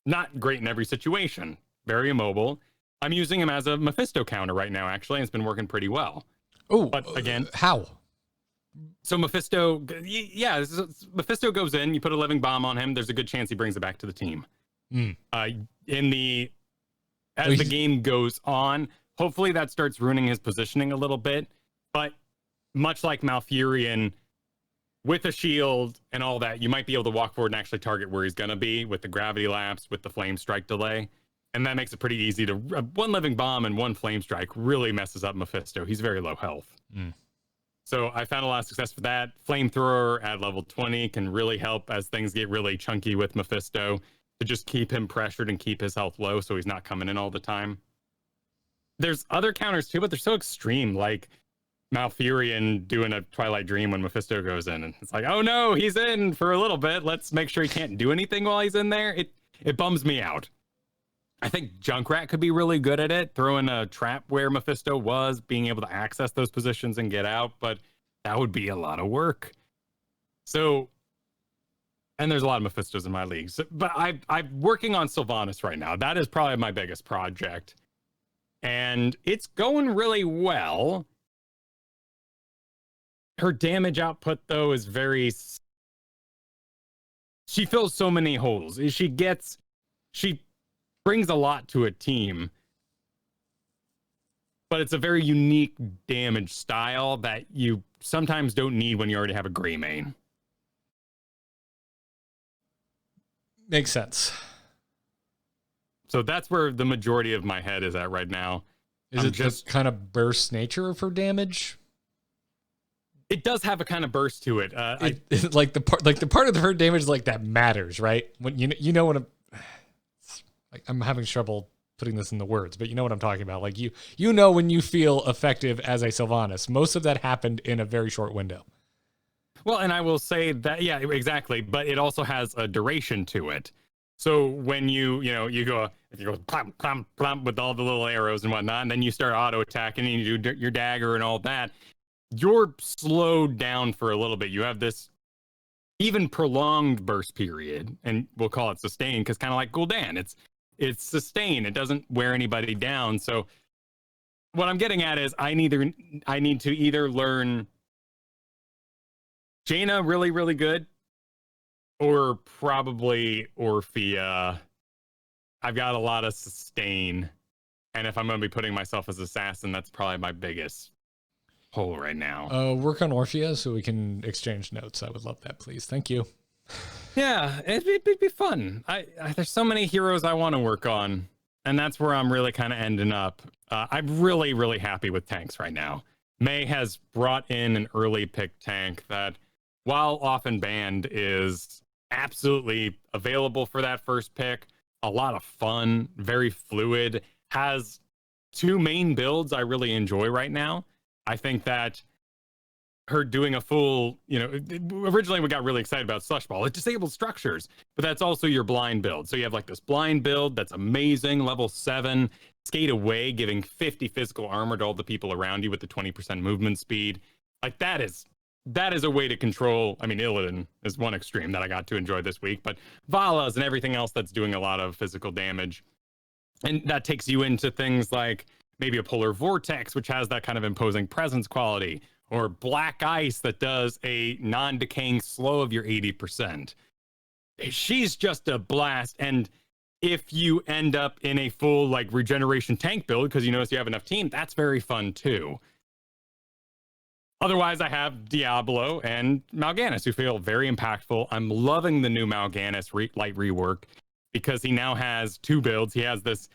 Not great in every situation. Very immobile. I'm using him as a Mephisto counter right now, actually, and it's been working pretty well. Oh, but again, how? So Mephisto, yeah, Mephisto goes in, you put a living bomb on him, there's a good chance he brings it back to the team. As the game goes on, hopefully that starts ruining his positioning a little bit, but much like Malfurion, with a shield and all that, you might be able to walk forward and actually target where he's going to be with the gravity lapse, with the flame strike delay. And that makes it pretty easy to... one living bomb and one flame strike really messes up Mephisto. He's very low health. So I found a lot of success with that. Flamethrower at level 20 can really help as things get really chunky with Mephisto, to just keep him pressured and keep his health low so he's not coming in all the time. There's other counters too, but they're so extreme, like Malfurion doing a Twilight Dream when Mephisto goes in. And it's like, oh no, he's in for a little bit. Let's make sure he can't do anything while he's in there. It bums me out. I think Junkrat could be really good at it, throwing a trap where Mephisto was, being able to access those positions and get out, but that would be a lot of work. So, and there's a lot of Mephistos in my league, but I'm working on Sylvanas right now. That is probably my biggest project, and it's going really well. Her damage output, though, is very... She fills so many holes. She brings a lot to a team, but it's a very unique damage style that you sometimes don't need when you already have a gray main. Makes sense. So that's where the majority of my head is at right now. Is it just kind of burst nature of her damage? It does have a kind of burst to it. Like the part of her damage like that matters, right? When you know what I'm having trouble putting this in the words, but you know what I'm talking about. Like you know when you feel effective as a Sylvanas. Most of that happened in a very short window. Well, and I will say that, yeah, exactly. But it also has a duration to it. So when you go plump, plump, plump with all the little arrows and whatnot, and then you start auto attacking and you do your dagger and all that, you're slowed down for a little bit. You have this even prolonged burst period, and we'll call it sustained, because kind of like Gul'dan, it's sustained. It doesn't wear anybody down. So what I'm getting at is I need to either learn Jaina really, really good, or probably Orphea. I've got a lot of sustain, and if I'm going to be putting myself as assassin, that's probably my biggest hole right now. Work on Orphea so we can exchange notes. I would love that, please. Thank you. Yeah, it'd be fun. There's so many heroes I want to work on, and that's where I'm really kind of ending up. I'm really, really happy with tanks right now. May has brought in an early pick tank that, while often banned, is absolutely available for that first pick. A lot of fun, very fluid, has two main builds I really enjoy right now. I think that her doing a full, originally we got really excited about Slush Ball. It disables structures, but that's also your blind build. So you have like this blind build that's amazing, level 7, skate away, giving 50 physical armor to all the people around you with the 20% movement speed. Like that is a way to control. I mean, Illidan is one extreme that I got to enjoy this week, but Vala's and everything else that's doing a lot of physical damage. And that takes you into things like maybe a Polar Vortex, which has that kind of imposing presence quality, or Black Ice that does a non-decaying slow of your 80%. She's just a blast. And if you end up in a full like regeneration tank build, because you notice you have enough team, that's very fun too. Otherwise, I have Diablo and Mal'Ganis, who feel very impactful. I'm loving the new Mal'Ganis light rework, because he now has two builds. He has this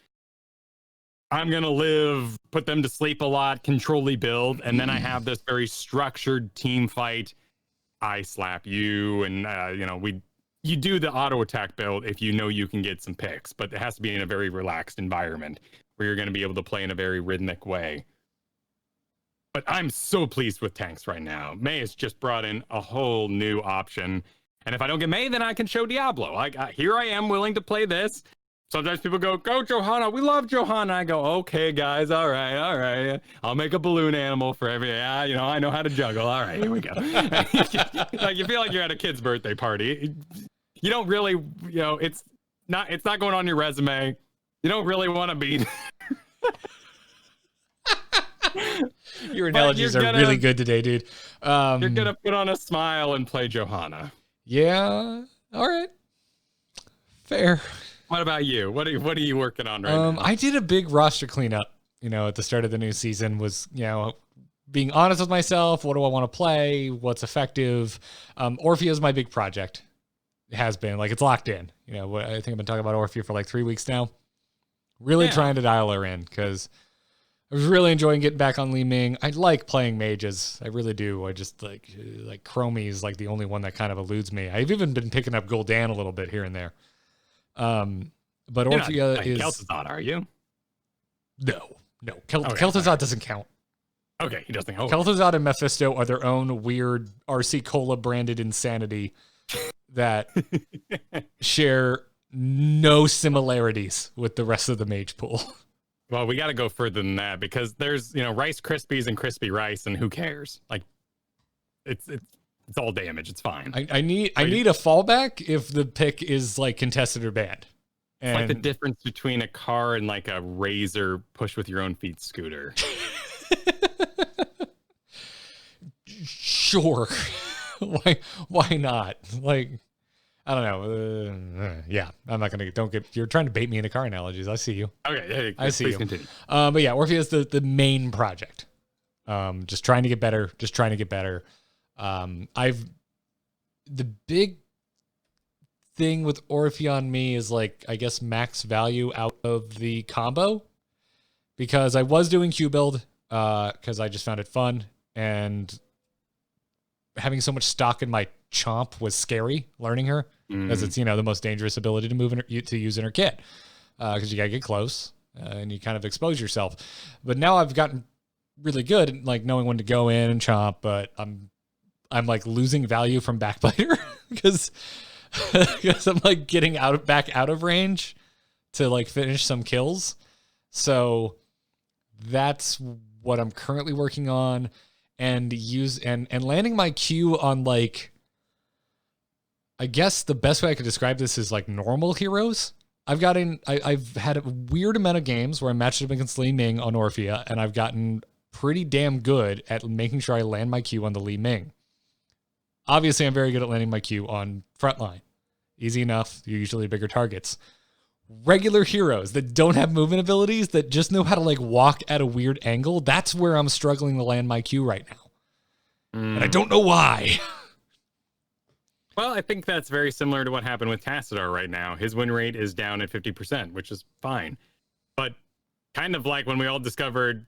I'm going to live, put them to sleep a lot, control-y build, and then I have this very structured team fight. I slap you, and, you do the auto attack build if you know you can get some picks, but it has to be in a very relaxed environment where you're going to be able to play in a very rhythmic way. But I'm so pleased with tanks right now. May has just brought in a whole new option, and if I don't get May, then I can show Diablo. Here I am willing to play this. Sometimes people go Johanna, we love Johanna. I go, okay, guys, all right. I'll make a balloon animal for every, I know how to juggle. All right, here we go. Like, you feel like you're at a kid's birthday party. you don't really, it's not going on your resume. You don't really want to be. Your analogies are really good today, dude. You're gonna put on a smile and play Johanna. Yeah. All right. Fair. What about you? What are you working on right now? I did a big roster cleanup, at the start of the new season was, being honest with myself. What do I want to play? What's effective? Orphea is my big project. It has been it's locked in, I think I've been talking about Orphea for like 3 weeks now. Really trying to dial her in because I was really enjoying getting back on Li Ming. I like playing mages. I really do. I just like Chromie is like the only one that kind of eludes me. I've even been picking up Gul'dan a little bit here and there. But Orphea is Kel'Thuzad, are you? No. Kel'Thuzad doesn't count. Okay, he doesn't. Kel'Thuzad and Mephisto are their own weird RC Cola branded insanity that share no similarities with the rest of the mage pool. Well, we got to go further than that because there's Rice Krispies and Crispy Rice, and who cares? Like, it's all damage. It's fine. I need a fallback if the pick is like contested or banned. And it's like the difference between a car and like a Razor push with your own feet scooter. Sure. Why not? Like, I don't know. Yeah, I'm not gonna. You're trying to bait me into car analogies. I see you. Okay, I see you. Continue. But yeah, Orphea is the main project. Just trying to get better. The big thing with Orphea on me is like, I guess, max value out of the combo, because I was doing Q build because I just found it fun, and having so much stock in my Chomp was scary learning her because it's the most dangerous ability to use in her kit because you gotta get close and you kind of expose yourself. But now I've gotten really good at like knowing when to go in and Chomp, but I'm like losing value from Backbiter because I'm like getting back out of range to like finish some kills. So that's what I'm currently working on, and landing my Q on like, I guess the best way I could describe this is like normal heroes. I've had a weird amount of games where I matched up against Li Ming on Orphea, and I've gotten pretty damn good at making sure I land my Q on the Li Ming. Obviously, I'm very good at landing my Q on frontline. Easy enough. You're usually bigger targets. Regular heroes that don't have movement abilities, that just know how to like walk at a weird angle, that's where I'm struggling to land my Q right now. And I don't know why. Well, I think that's very similar to what happened with Tas Adar right now. His win rate is down at 50%, which is fine. But kind of like when we all discovered,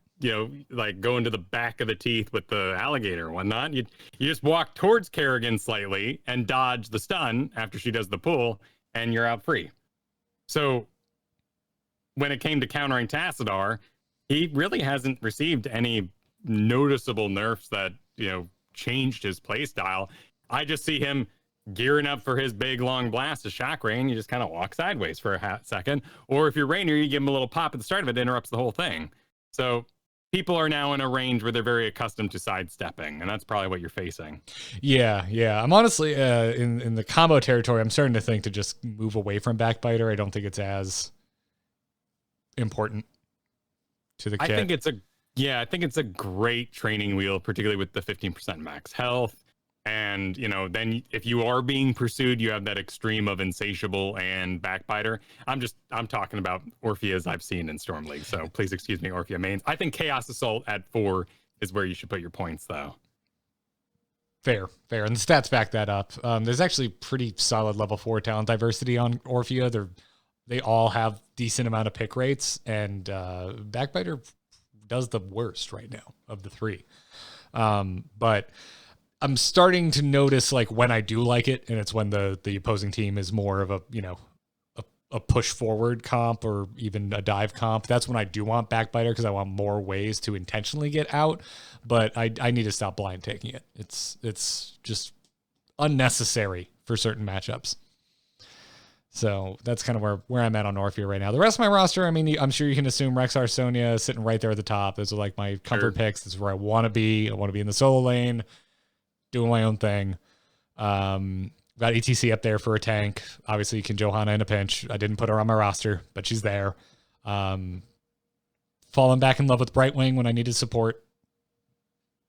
like going to the back of the teeth with the alligator and whatnot, you just walk towards Kerrigan slightly and dodge the stun after she does the pull, and you're out free. So when it came to countering Tas Adar, he really hasn't received any noticeable nerfs that, changed his play style. I just see him gearing up for his big long blast of shock rain. You just kind of walk sideways for a second. Or if you're Rainier, you give him a little pop at the start of it, interrupts the whole thing. So people are now in a range where they're very accustomed to sidestepping, and that's probably what you're facing. Yeah. I'm honestly in the combo territory. I'm starting to think to just move away from Backbiter. I don't think it's as important to the kit. I think it's a great training wheel, particularly with the 15% max health. And, then if you are being pursued, you have that extreme of Insatiable and Backbiter. I'm talking about Orpheas I've seen in Storm League. So please excuse me, Orphea mains. I think Chaos Assault at 4 is where you should put your points, though. Fair. And the stats back that up. There's actually pretty solid level 4 talent diversity on Orphea. They all have decent amount of pick rates, and Backbiter does the worst right now of the 3. But I'm starting to notice like when I do like it, and it's when the opposing team is more of a push forward comp or even a dive comp. That's when I do want Backbiter, because I want more ways to intentionally get out. But I need to stop blind taking it. It's just unnecessary for certain matchups. So that's kind of where I'm at on Orphea right now. The rest of my roster, I mean, I'm sure you can assume Rexar, Sonya sitting right there at the top. Those are like my comfort picks. This is where I want to be. I want to be in the solo lane, doing my own thing. Got ETC up there for a tank. Obviously, you can Johanna in a pinch. I didn't put her on my roster, but she's there. Fallen back in love with Brightwing when I needed support.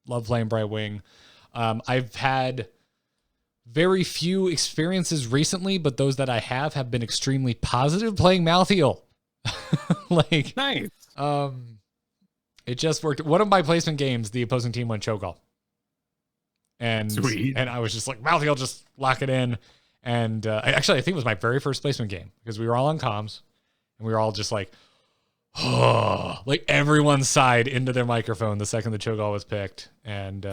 Love playing Brightwing. I've had very few experiences recently, but those that I have been extremely positive playing Malthael. Like, nice. It just worked. One of my placement games, the opposing team went Cho'Gall. And Sweet. And I was just like, Malthael, just lock it in. And actually, I think it was my very first placement game because we were all on comms and we were all just like, oh, like everyone sighed into their microphone the second the Cho'Gall was picked. And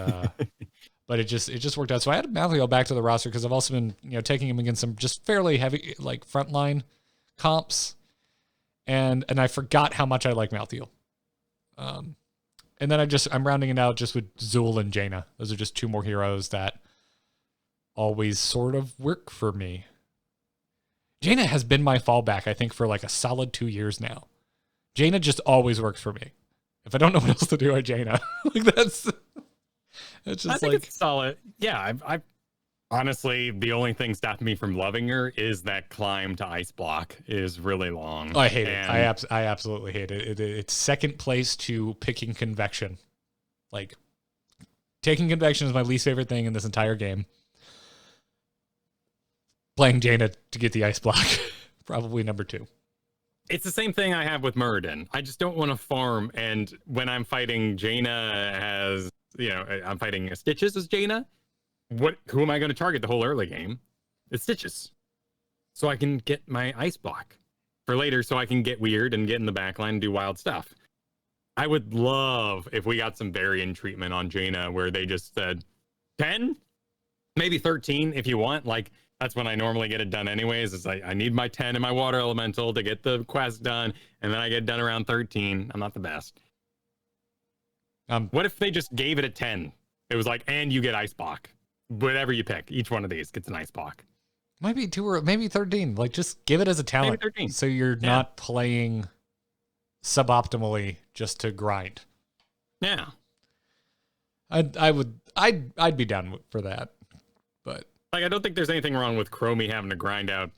but it just worked out. So I had Malthael back to the roster because I've also been, taking him against some just fairly heavy like frontline comps. And I forgot how much I like Malthael. And then I'm rounding it out just with Zul and Jaina. Those are just two more heroes that always sort of work for me. Jaina has been my fallback, I think, for like a solid 2 years now. Jaina just always works for me. If I don't know what else to do, I Jaina. Like that's just I think it's solid. Yeah, I honestly, the only thing stopping me from loving her is that climb to ice block is really long. Oh, I hate it. I absolutely hate it. It's second place to picking convection. Like, taking convection is my least favorite thing in this entire game. Playing Jaina to get the ice block, probably number 2. It's the same thing I have with Muradin. I just don't want to farm, and when I'm fighting Jaina as, I'm fighting Stitches as Jaina, who am I going to target the whole early game? It's Stitches. So I can get my ice block for later so I can get weird and get in the backline and do wild stuff. I would love if we got some variant treatment on Jaina where they just said 10, maybe 13 if you want. Like, that's when I normally get it done anyways. It's like, I need my 10 and my water elemental to get the quest done. And then I get done around 13. I'm not the best. What if they just gave it a 10? It was like, and you get ice block. Whatever you pick, each one of these gets an ice block. Might be 2 or maybe 13. Like, just give it as a talent. Maybe 13. So you're not playing suboptimally just to grind. Yeah. I'd be down for that. But like, I don't think there's anything wrong with Chromie having to grind out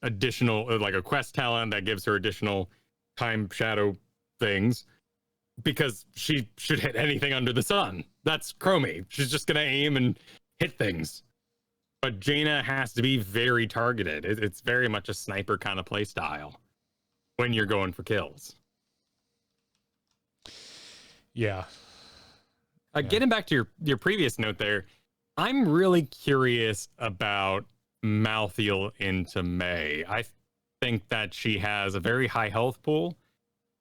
additional, like a quest talent that gives her additional time shadow things, because she should hit anything under the sun. That's Chromie. She's just gonna aim and hit things. But Jaina has to be very targeted. It's very much a sniper kind of play style when you're going for kills. Yeah. Getting back to your previous note there, I'm really curious about Malthael into May. I think that she has a very high health pool,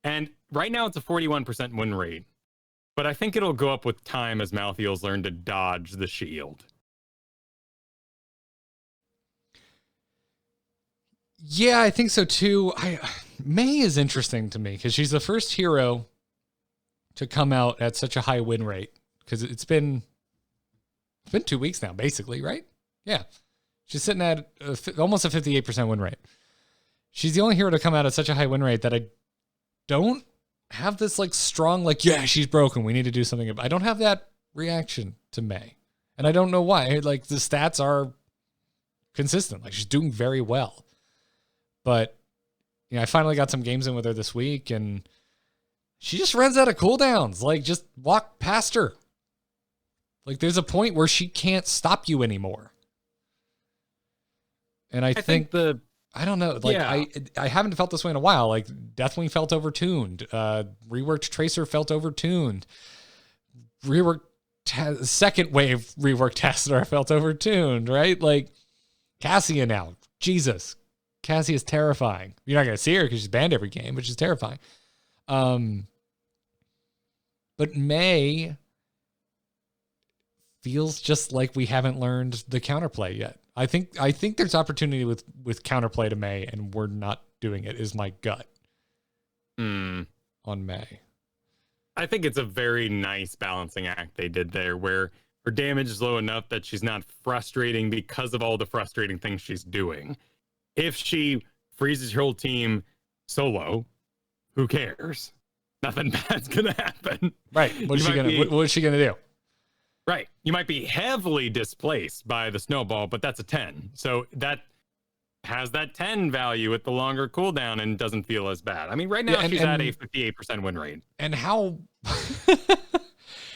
and right now it's a 41% win rate. But I think it'll go up with time as Malthael's learned to dodge the shield. Yeah, I think so too. May is interesting to me because she's the first hero to come out at such a high win rate, because it's been 2 weeks now, basically, right? Yeah. She's sitting at almost a 58% win rate. She's the only hero to come out at such a high win rate that I don't have this like strong, like, yeah, she's broken, we need to do something. I don't have that reaction to May. And I don't know why. Like, the stats are consistent. Like, she's doing very well. But, I finally got some games in with her this week, and she just runs out of cooldowns. Like, just walk past her. Like, there's a point where she can't stop you anymore. And I think I don't know. Like, yeah. I haven't felt this way in a while. Like, Deathwing felt overtuned. Reworked Tracer felt overtuned. Second wave reworked Tas Adar felt overtuned, right? Like, Cassia now. Jesus. Cassia is terrifying. You're not going to see her because she's banned every game, but she's terrifying. But May feels just like we haven't learned the counterplay yet. I think there's opportunity with counterplay to May, and we're not doing it, is my gut on May. I think it's a very nice balancing act they did there, where her damage is low enough that she's not frustrating because of all the frustrating things she's doing. If she freezes her whole team solo, who cares? Nothing bad's gonna happen. Right. What is she gonna do? Right. You might be heavily displaced by the snowball, but that's a 10. So that has that 10 value with the longer cooldown and doesn't feel as bad. I mean, right now she's at a 58% win rate. And how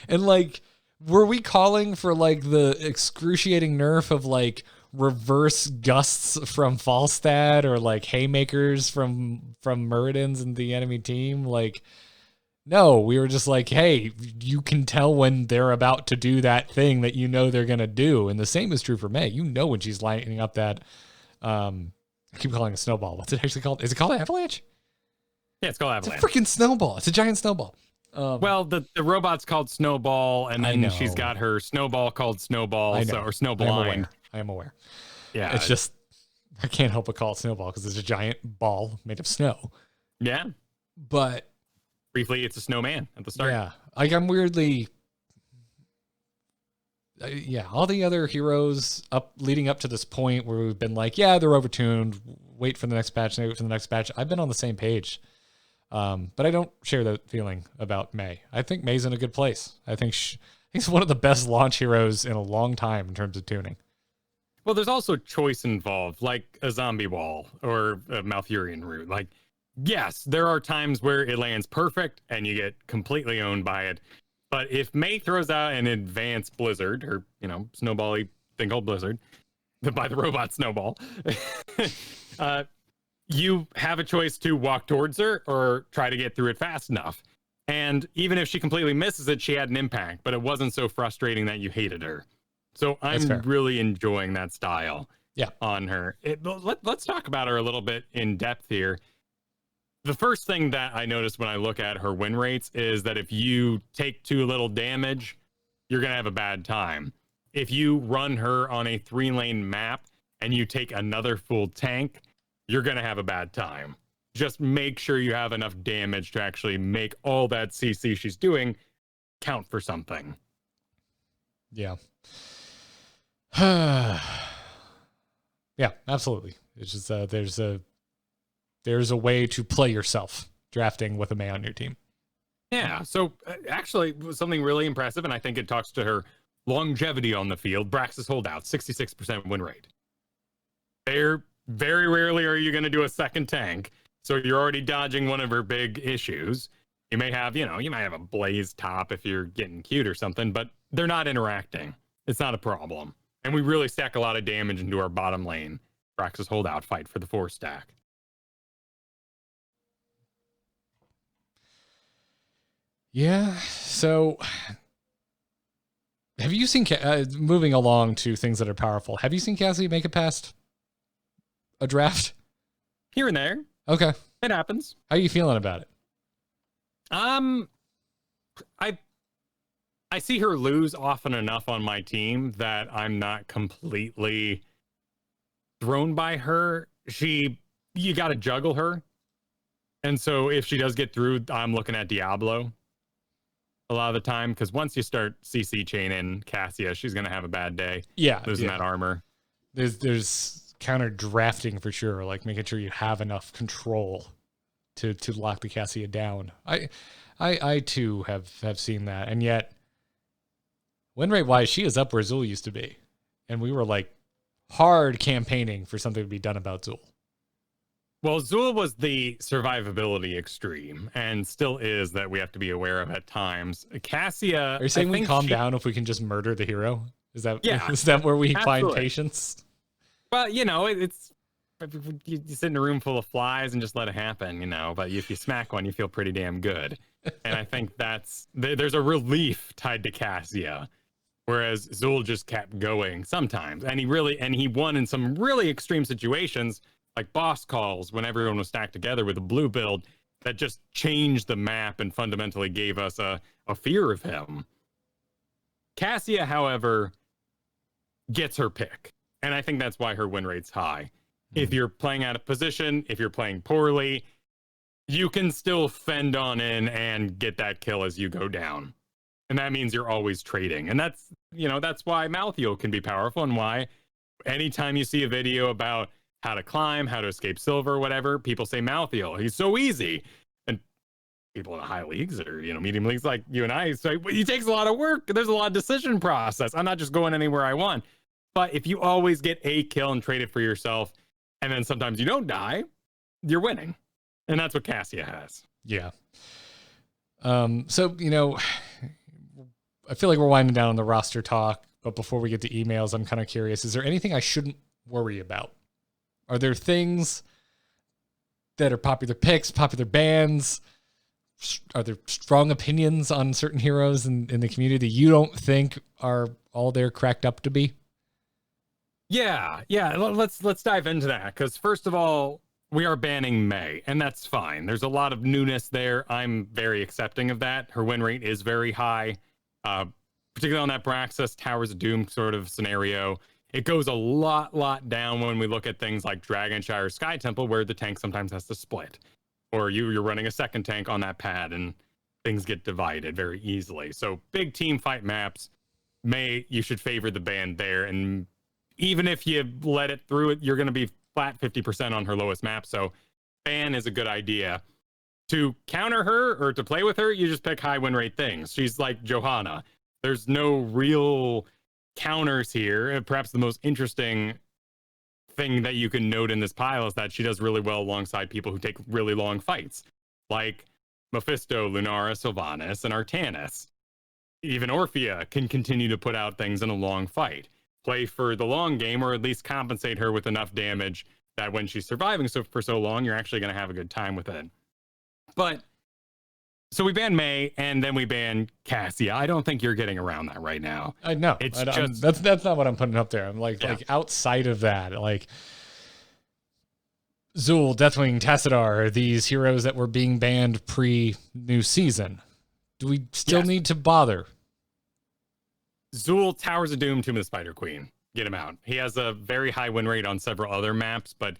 and like, were we calling for like the excruciating nerf of like reverse gusts from Falstad or like haymakers from Muradins and the enemy team? Like, no, we were just like, hey, you can tell when they're about to do that thing that you know they're gonna do. And the same is true for May. You know when she's lining up that I keep calling it a snowball. What's it actually called? Is it called an avalanche? Yeah, it's called avalanche. It's a freaking snowball. It's a giant snowball. Well, the robot's called Snowball, and then she's got her snowball called Snowball, or Snowblind. I am aware. Yeah. It's just, I can't help but call it Snowball because it's a giant ball made of snow. Yeah. But briefly, it's a snowman at the start. Yeah. Like, I'm weirdly, all the other heroes leading up to this point where we've been like, yeah, they're overtuned. Wait for the next patch. Wait for the next patch. I've been on the same page. But I don't share that feeling about May. I think May's in a good place. I think he's one of the best launch heroes in a long time in terms of tuning. Well, there's also choice involved, like a zombie wall or a Malfurion root. Like, yes, there are times where it lands perfect and you get completely owned by it. But if May throws out an advanced blizzard, or, snowbally thing called blizzard, by the robot snowball, you have a choice to walk towards her or try to get through it fast enough. And even if she completely misses it, she had an impact, but it wasn't so frustrating that you hated her. So I'm really enjoying that style on her. Let's talk about her a little bit in depth here. The first thing that I noticed when I look at her win rates is that if you take too little damage, you're going to have a bad time. If you run her on a 3-lane map and you take another full tank, you're going to have a bad time. Just make sure you have enough damage to actually make all that CC she's doing count for something. Yeah. Yeah, absolutely. It's just there's a way to play yourself drafting with a May on your team. Yeah, so actually something really impressive, and I think it talks to her longevity on the field. Brax's holdout, 66% win rate. Very rarely are you going to do a second tank, so you're already dodging one of her big issues. You may have, you might have a blaze top if you're getting cute or something, but they're not interacting. It's not a problem. And we really stack a lot of damage into our bottom lane. Brax's holdout fight for the 4 stack. Yeah, so have you seen, moving along to things that are powerful, have you seen Cassie make it past a draft? Here and there. Okay. It happens. How are you feeling about it? I see her lose often enough on my team that I'm not completely thrown by her. You got to juggle her. And so if she does get through, I'm looking at Diablo a lot of the time, because once you start CC chaining Cassia, she's going to have a bad day. Yeah. Losing that armor. There's counter drafting for sure, like making sure you have enough control to lock the Cassia down. I too have seen that, and yet win rate wise, she is up where Zul used to be, and we were like hard campaigning for something to be done about Zul. Well, Zul was the survivability extreme, and still is, that we have to be aware of at times. Cassia, are you saying we calm down if we can just murder the hero? Is that where we find patience? Well, it's you sit in a room full of flies and just let it happen, but if you smack one, you feel pretty damn good. And I think there's a relief tied to Cassia, whereas Zul just kept going sometimes. And he won in some really extreme situations, like boss calls when everyone was stacked together with a blue build that just changed the map and fundamentally gave us a fear of him. Cassia, however, gets her pick. And I think that's why her win rate's high. If you're playing out of position, if you're playing poorly, you can still fend on in and get that kill as you go down. And that means you're always trading. And that's why Malthael can be powerful, and why anytime you see a video about how to climb, how to escape silver, whatever, people say Malthael, he's so easy. And people in the high leagues or, medium leagues like you and I. So it takes a lot of work. There's a lot of decision process. I'm not just going anywhere I want. But if you always get a kill and trade it for yourself, and then sometimes you don't die, you're winning. And that's what Cassia has. Yeah. So, I feel like we're winding down on the roster talk, but before we get to emails, I'm kind of curious, is there anything I shouldn't worry about? Are there things that are popular picks, popular bans? Are there strong opinions on certain heroes in the community you don't think are all they're cracked up to be? Yeah. Let's dive into that, because first of all, we are banning Mei, and that's fine. There's a lot of newness there. I'm very accepting of that. Her win rate is very high, particularly on that Braxis Towers of Doom sort of scenario. It goes a lot down when we look at things like Dragonshire Sky Temple, where the tank sometimes has to split, or you're running a second tank on that pad, and things get divided very easily. So big team fight maps, Mei, you should favor the ban there, and even if you let it through it, you're going to be flat 50% on her lowest map. So ban is a good idea. To counter her or to play with her, you just pick high win rate things. She's like Johanna. There's no real counters here. Perhaps the most interesting thing that you can note in this pile is that she does really well alongside people who take really long fights, like Mephisto, Lunara, Sylvanas, and Artanis. Even Orphea can continue to put out things in a long fight. Play for the long game, or at least compensate her with enough damage that when she's surviving for so long, you're actually going to have a good time with it. But so we ban Mei, and then we ban Cassia. I don't think you're getting around that right now. I know. That's not what I'm putting up there. I'm like outside of that, like Zul, Deathwing, Tas Adar, these heroes that were being banned pre-new season. Do we still need to bother? Zul, Towers of Doom, Tomb of the Spider Queen. Get him out. He has a very high win rate on several other maps, but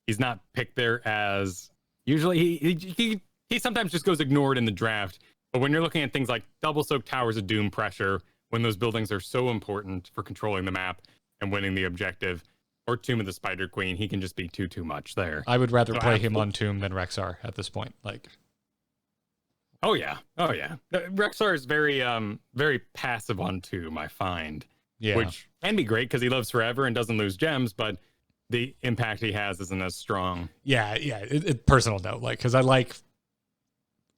he's not picked there as... Usually, he sometimes just goes ignored in the draft. But when you're looking at things like Double Soak, Towers of Doom pressure, when those buildings are so important for controlling the map and winning the objective, or Tomb of the Spider Queen, he can just be too much there. I would rather play him on Tomb than Rexar at this point. Oh yeah. Rexar is very passive on Tomb, I find. Yeah. Which can be great because he lives forever and doesn't lose gems, but the impact he has isn't as strong. Yeah. Personal note, because I like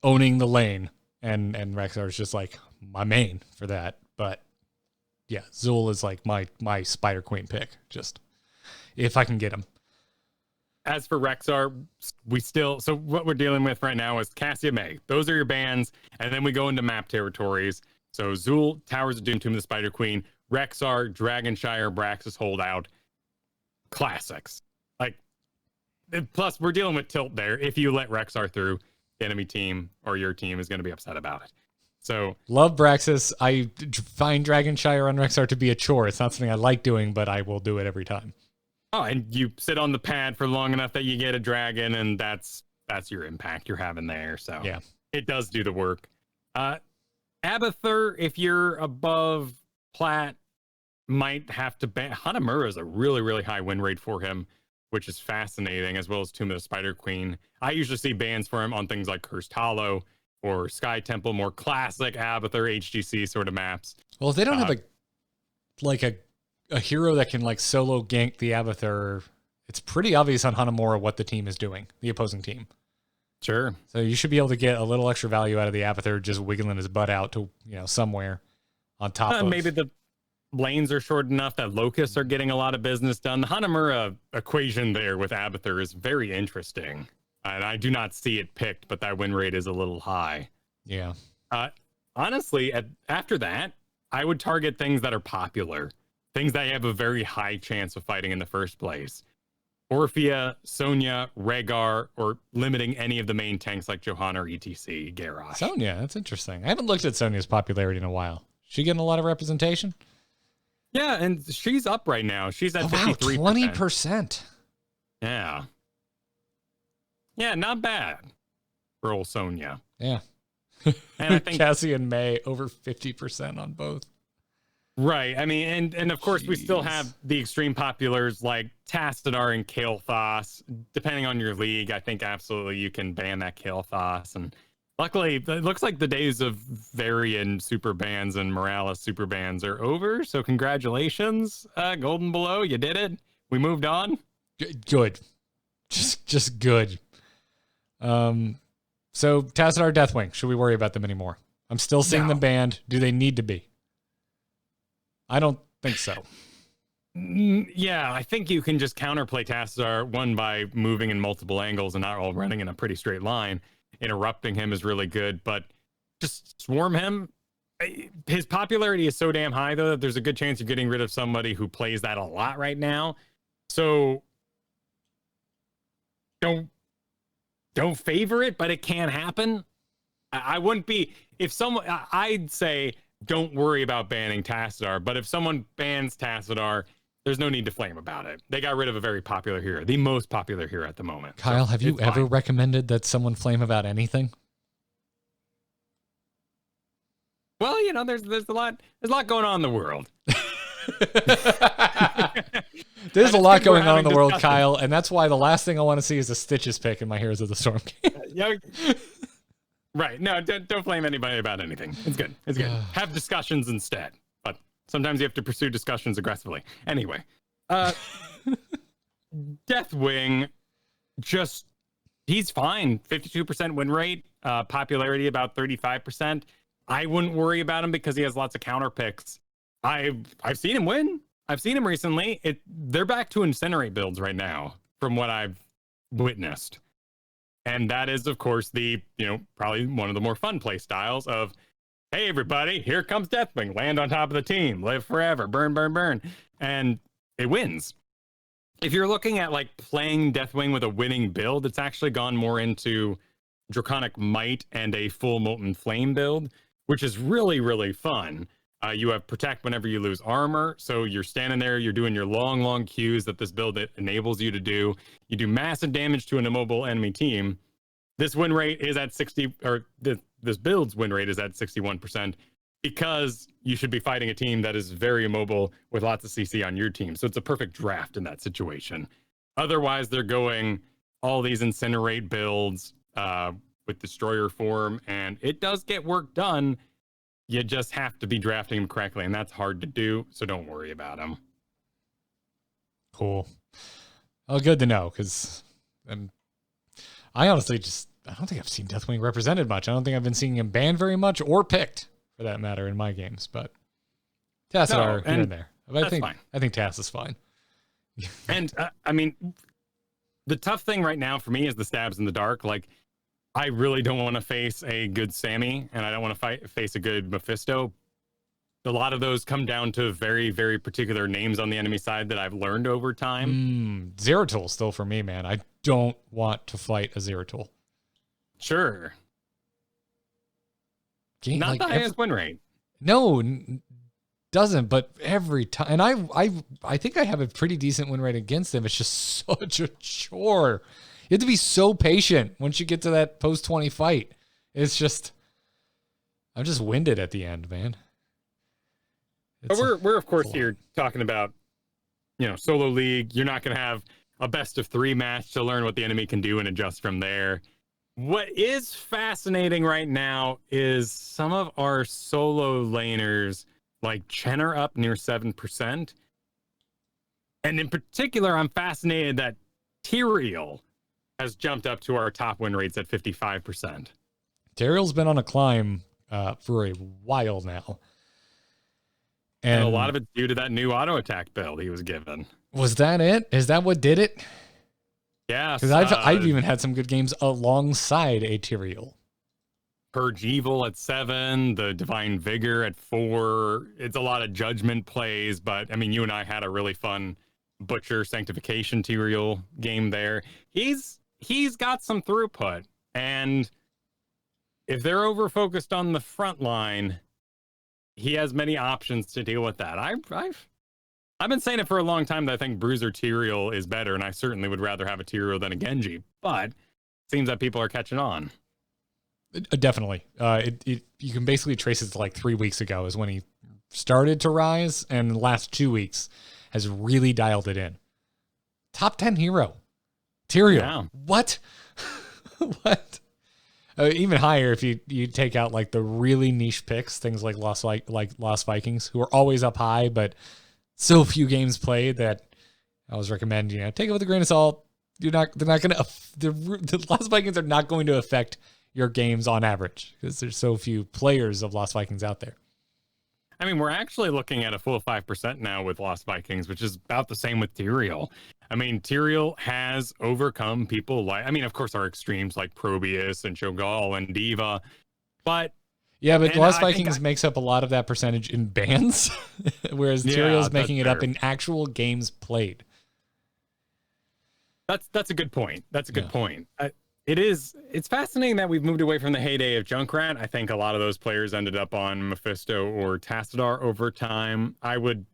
owning the lane, and Rexar is just like my main for that. But yeah, Zul is like my Spider Queen pick, just if I can get him. As for Rexar, so what we're dealing with right now is Cassia, Mei. Those are your bans, and then we go into map territories. So Zul, Towers of Doom, Tomb of the Spider Queen, Rexar, Dragonshire, Braxis Holdout, classics. Plus we're dealing with tilt there. If you let Rexar through, the enemy team or your team is going to be upset about it. So love Braxis. I find Dragonshire on Rexar to be a chore. It's not something I like doing, but I will do it every time. Oh, and you sit on the pad for long enough that you get a dragon, and that's your impact you're having there. So yeah, it does do the work. Abathur, if you're above plat, might have to ban. Hanamura is a really, really high win rate for him, which is fascinating, as well as Tomb of the Spider Queen. I usually see bans for him on things like Cursed Hollow or Sky Temple, more classic Abathur HGC sort of maps. Well, if they don't have a hero that can solo gank the Abathur, it's pretty obvious on Hanamura what the team is doing, the opposing team. Sure. So you should be able to get a little extra value out of the Abathur just wiggling his butt out to somewhere on top of... Maybe the lanes are short enough that Locusts are getting a lot of business done. The Hanamura equation there with Abathur is very interesting. And I do not see it picked, but that win rate is a little high. Yeah. Honestly, after that, I would target things that are popular. Things that have a very high chance of fighting in the first place. Orphea, Sonya, Rhaegar, or limiting any of the main tanks like Johanna or ETC, Garrosh. Sonya, that's interesting. I haven't looked at Sonya's popularity in a while. She getting a lot of representation? Yeah, and she's up right now. She's at 53%. 20%. Yeah. Yeah, not bad for old Sonya. Yeah. And I think Cassie and Mei over 50% on both. Right. I mean, and of course, we still have the extreme populars like Tas Adar and Kael'thas. Depending on your league, I think absolutely you can ban that Kael'thas. And Luckily, it looks like the days of Varian super bans and Morales super bans are over. So congratulations, Golden Below. You did it. We moved on. Good. Just good. So Tas Adar Deathwing, should we worry about them anymore? I'm still seeing them banned. Do they need to be? I don't think so. Yeah, I think you can just counterplay Tas Adar, one, by moving in multiple angles and not all running in a pretty straight line. Interrupting him is really good, but just swarm him. His popularity is so damn high, though, that there's a good chance you're getting rid of somebody who plays that a lot right now. So don't favor it, but it can happen. I wouldn't be, if someone, I'd say don't worry about banning Tas Adar, but if someone bans Tas Adar, there's no need to flame about it. They got rid of a very popular hero, the most popular hero at the moment. Kyle, have you ever recommended that someone flame about anything? Well, you know, there's a lot going on in the world. There's a lot going on in the world, Kyle, and that's why the last thing I want to see is a Stitches pick in my Heroes of the Storm game. Right. No, don't blame anybody about anything. It's good. It's good. Have discussions instead. But sometimes you have to pursue discussions aggressively. Anyway, Deathwing, just, he's fine. 52% win rate, popularity about 35%. I wouldn't worry about him because he has lots of counter picks. I've seen him win. I've seen him recently. They're back to incinerate builds right now, from what I've witnessed. And that is, of course, probably one of the more fun play styles of, hey, everybody, here comes Deathwing. Land on top of the team. Live forever. Burn, burn, burn. And it wins. If you're looking at like playing Deathwing with a winning build, it's actually gone more into Draconic Might and a full Molten Flame build, which is really, really fun. You have Protect whenever you lose armor. So you're standing there, you're doing your long, long Qs that this build enables you to do. You do massive damage to an immobile enemy team. This win rate is at 60, or this build's win rate is at 61%, because you should be fighting a team that is very immobile with lots of CC on your team. So it's a perfect draft in that situation. Otherwise, they're going all these incinerate builds with Destroyer form, and it does get work done. You just have to be drafting him correctly, and that's hard to do, so don't worry about him. Cool. Oh, good to know, because I honestly I don't think I've seen Deathwing represented much. I don't think I've been seeing him banned very much, or picked, for that matter, in my games. But Tas Adar here and there. But I think Tas is fine. And, I mean, the tough thing right now for me is the stabs in the dark. Like, I really don't want to face a good Sammy, and I don't want to face a good Mephisto. A lot of those come down to very, very particular names on the enemy side that I've learned over time. Zeratul still for me, man. I don't want to fight a Zeratul. Sure. Not the highest win rate. No, doesn't, but every time. And I think I have a pretty decent win rate against him. It's just such a chore. You have to be so patient once you get to that post-20 fight. It's just, I'm just winded at the end, man. But we're of course here talking about, solo league. You're not going to have a best of 3 match to learn what the enemy can do and adjust from there. What is fascinating right now is some of our solo laners, like Chen, are up near 7%. And in particular, I'm fascinated that Tyrael has jumped up to our top win rates at 55%. Tyrael's been on a climb for a while now. And a lot of it's due to that new auto attack build he was given. Was that it? Is that what did it? Yeah. Because I've even had some good games alongside a Tyrael. Purge Evil at 7, the Divine Vigor at 4. It's a lot of judgment plays, but I mean, you and I had a really fun Butcher Sanctification Tyrael game there. He's got some throughput, and if they're over focused on the front line, he has many options to deal with that. I've been saying it for a long time that I think Bruiser Tyrael is better, and I certainly would rather have a Tyrael than a Genji, but it seems that people are catching on. Definitely. You can basically trace it to like 3 weeks ago is when he started to rise, and the last 2 weeks has really dialed it in. Top 10 hero. Tyrael. Yeah. What? What? Even higher if you take out like the really niche picks, things like Lost Vikings, who are always up high, but so few games played that I always recommend, take it with a grain of salt. The Lost Vikings are not going to affect your games on average because there's so few players of Lost Vikings out there. I mean, we're actually looking at a full 5% now with Lost Vikings, which is about the same with Tyrael. I mean, Tyrael has overcome people of course, our extremes like Probius and Shogal and Diva, but Lost Vikings makes up a lot of that percentage in bans, whereas Tyrael's making it up in actual games played. That's a good point. That's a good point. It's fascinating that we've moved away from the heyday of Junkrat. I think a lot of those players ended up on Mephisto or Tas Adar over time. I would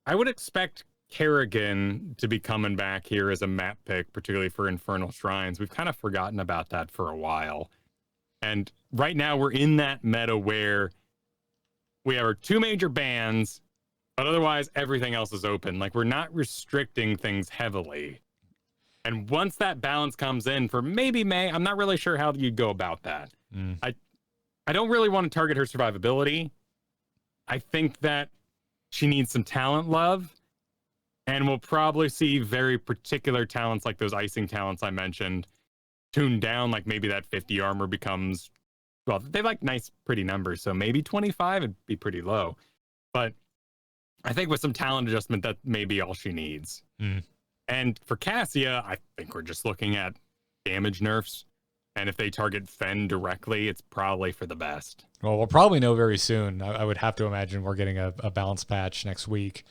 expect Kerrigan to be coming back here as a map pick, particularly for Infernal Shrines. We've kind of forgotten about that for a while. And right now we're in that meta where we have our 2 major bans, but otherwise everything else is open. Like, we're not restricting things heavily. And once that balance comes in for maybe May, I'm not really sure how you'd go about that. I don't really want to target her survivability. I think that she needs some talent love. And we'll probably see very particular talents like those icing talents I mentioned tuned down. Like maybe that 50 armor becomes, well, they like nice, pretty numbers. So maybe 25 would be pretty low. But I think with some talent adjustment, that may be all she needs. And for Cassia, I think we're just looking at damage nerfs. And if they target Fen directly, it's probably for the best. Well, we'll probably know very soon. I would have to imagine we're getting a balance patch next week.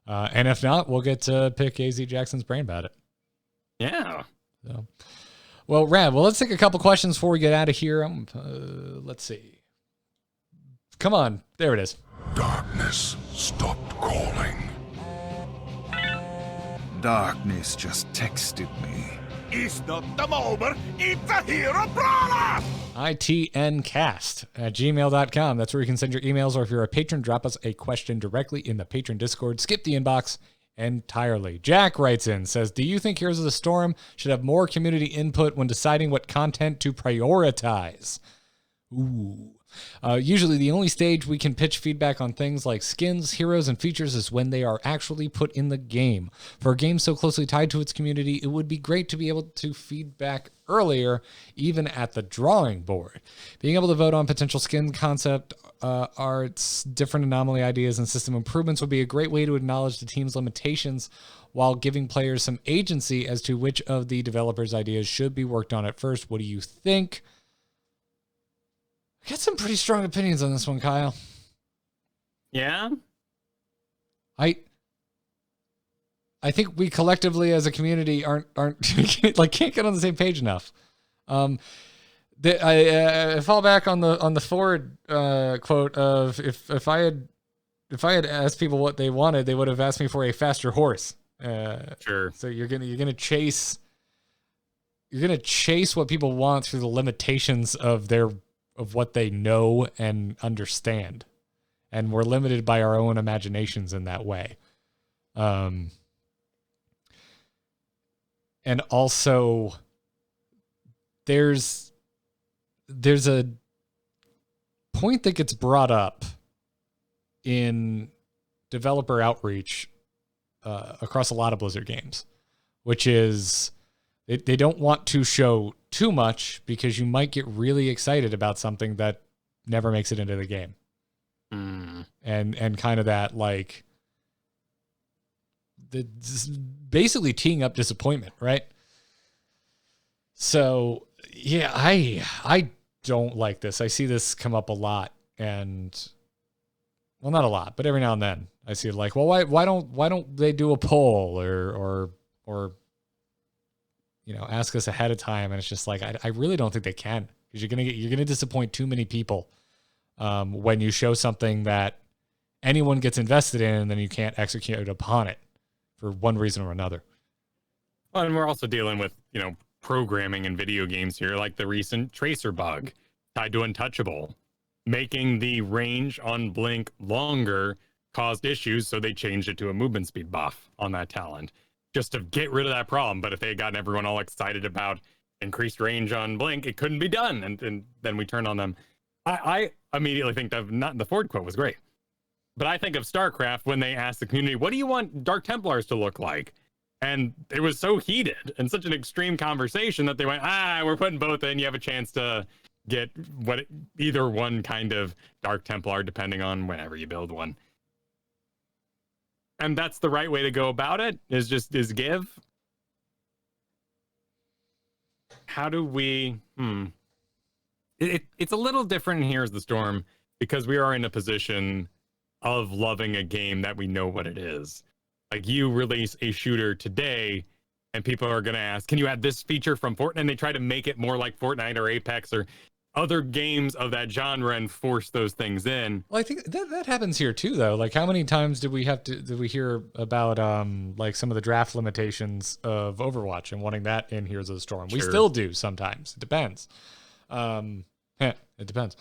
And if not, we'll get to pick AZ Jackson's brain about it. Yeah. So, well, Rad, let's take a couple questions before we get out of here. Let's see. Come on. There it is. Darkness stopped calling. Darkness just texted me. It's not the moment, it's a hero brawler! itncast@gmail.com. That's where you can send your emails, or if you're a patron, drop us a question directly in the patron Discord. Skip the inbox entirely. Jack writes in, says, do you think Heroes of the Storm should have more community input when deciding what content to prioritize? Ooh. Usually the only stage we can pitch feedback on things like skins, heroes, and features is when they are actually put in the game. For a game so closely tied to its community, it would be great to be able to feedback earlier, even at the drawing board. Being able to vote on potential skin concept arts, different anomaly ideas, and system improvements would be a great way to acknowledge the team's limitations while giving players some agency as to which of the developers' ideas should be worked on at first. What do you think? I got some pretty strong opinions on this one, Kyle. Yeah? I think we collectively as a community aren't like can't get on the same page enough. I fall back on the Ford quote of if I had asked people what they wanted, they would have asked me for a faster horse. Sure. So you're gonna chase what people want through the limitations of what they know and understand. And we're limited by our own imaginations in that way. And also there's a point that gets brought up in developer outreach across a lot of Blizzard games, which is they don't want to show too much because you might get really excited about something that never makes it into the game. And kind of that, like, basically teeing up disappointment, right? So, yeah, I don't like this. I see this come up a lot, and, well, not a lot, but every now and then I see it like, well, why don't they do a poll or ask us ahead of time? And it's just like, I really don't think they can, because you're gonna disappoint too many people when you show something that anyone gets invested in and then you can't execute upon it for one reason or another. Well, and we're also dealing with, programming in video games here, like the recent tracer bug tied to Untouchable. Making the range on Blink longer caused issues, so they changed it to a movement speed buff on that talent, just to get rid of that problem. But if they had gotten everyone all excited about increased range on Blink, it couldn't be done. And then we turned on them. I immediately think of not the Ford quote was great, but I think of StarCraft when they asked the community, what do you want Dark Templars to look like? And it was so heated and such an extreme conversation that they went, we're putting both in. You have a chance to get either one kind of Dark Templar, depending on whenever you build one. And that's the right way to go about it, is give. How do we... It's a little different in Here's the Storm, because we are in a position of loving a game that we know what it is. Like, you release a shooter today, and people are going to ask, can you add this feature from Fortnite? And they try to make it more like Fortnite or Apex or other games of that genre and force those things in. Well, I think that happens here too, though. Like, how many times did we hear about like some of the draft limitations of Overwatch and wanting that in Heroes of the Storm? Sure. We still do sometimes. It depends. It depends.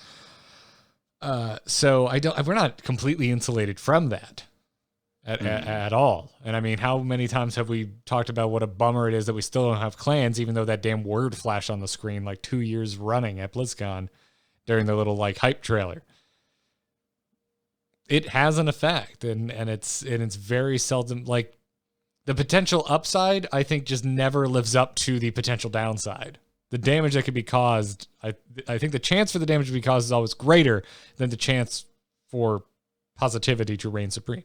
So we're not completely insulated from that at all. And I mean, how many times have we talked about what a bummer it is that we still don't have clans, even though that damn word flashed on the screen like 2 years running at BlizzCon during the little like hype trailer. It has an effect, and it's very seldom, like, the potential upside, I think, just never lives up to the potential downside. The damage that could be caused, I think the chance for the damage to be caused is always greater than the chance for positivity to reign supreme.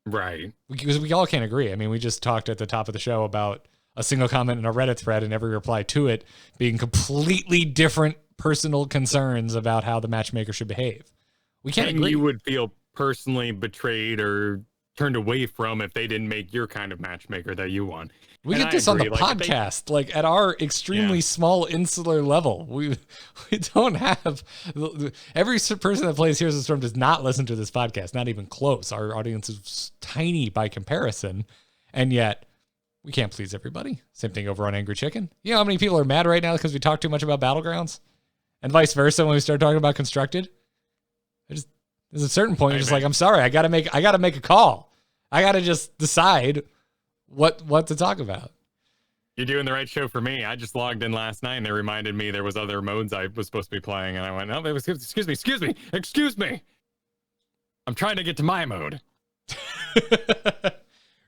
Right. Because we all can't agree. I mean, we just talked at the top of the show about a single comment in a Reddit thread and every reply to it being completely different personal concerns about how the matchmaker should behave. We can't agree. You would feel personally betrayed or turned away from if they didn't make your kind of matchmaker that you want. We get this on the podcast, like at our extremely small insular level. We don't have every person that plays Heroes of the Storm does not listen to this podcast, not even close. Our audience is tiny by comparison, and yet we can't please everybody. Same thing over on Angry Chicken. You know how many people are mad right now because we talk too much about Battlegrounds, and vice versa when we start talking about Constructed. There's a certain point you're just like, I'm sorry, I gotta make a call. I gotta just decide what to talk about. You're doing the right show for me. I just logged in last night and they reminded me there was other modes I was supposed to be playing, and I went, no, excuse me. I'm trying to get to my mode.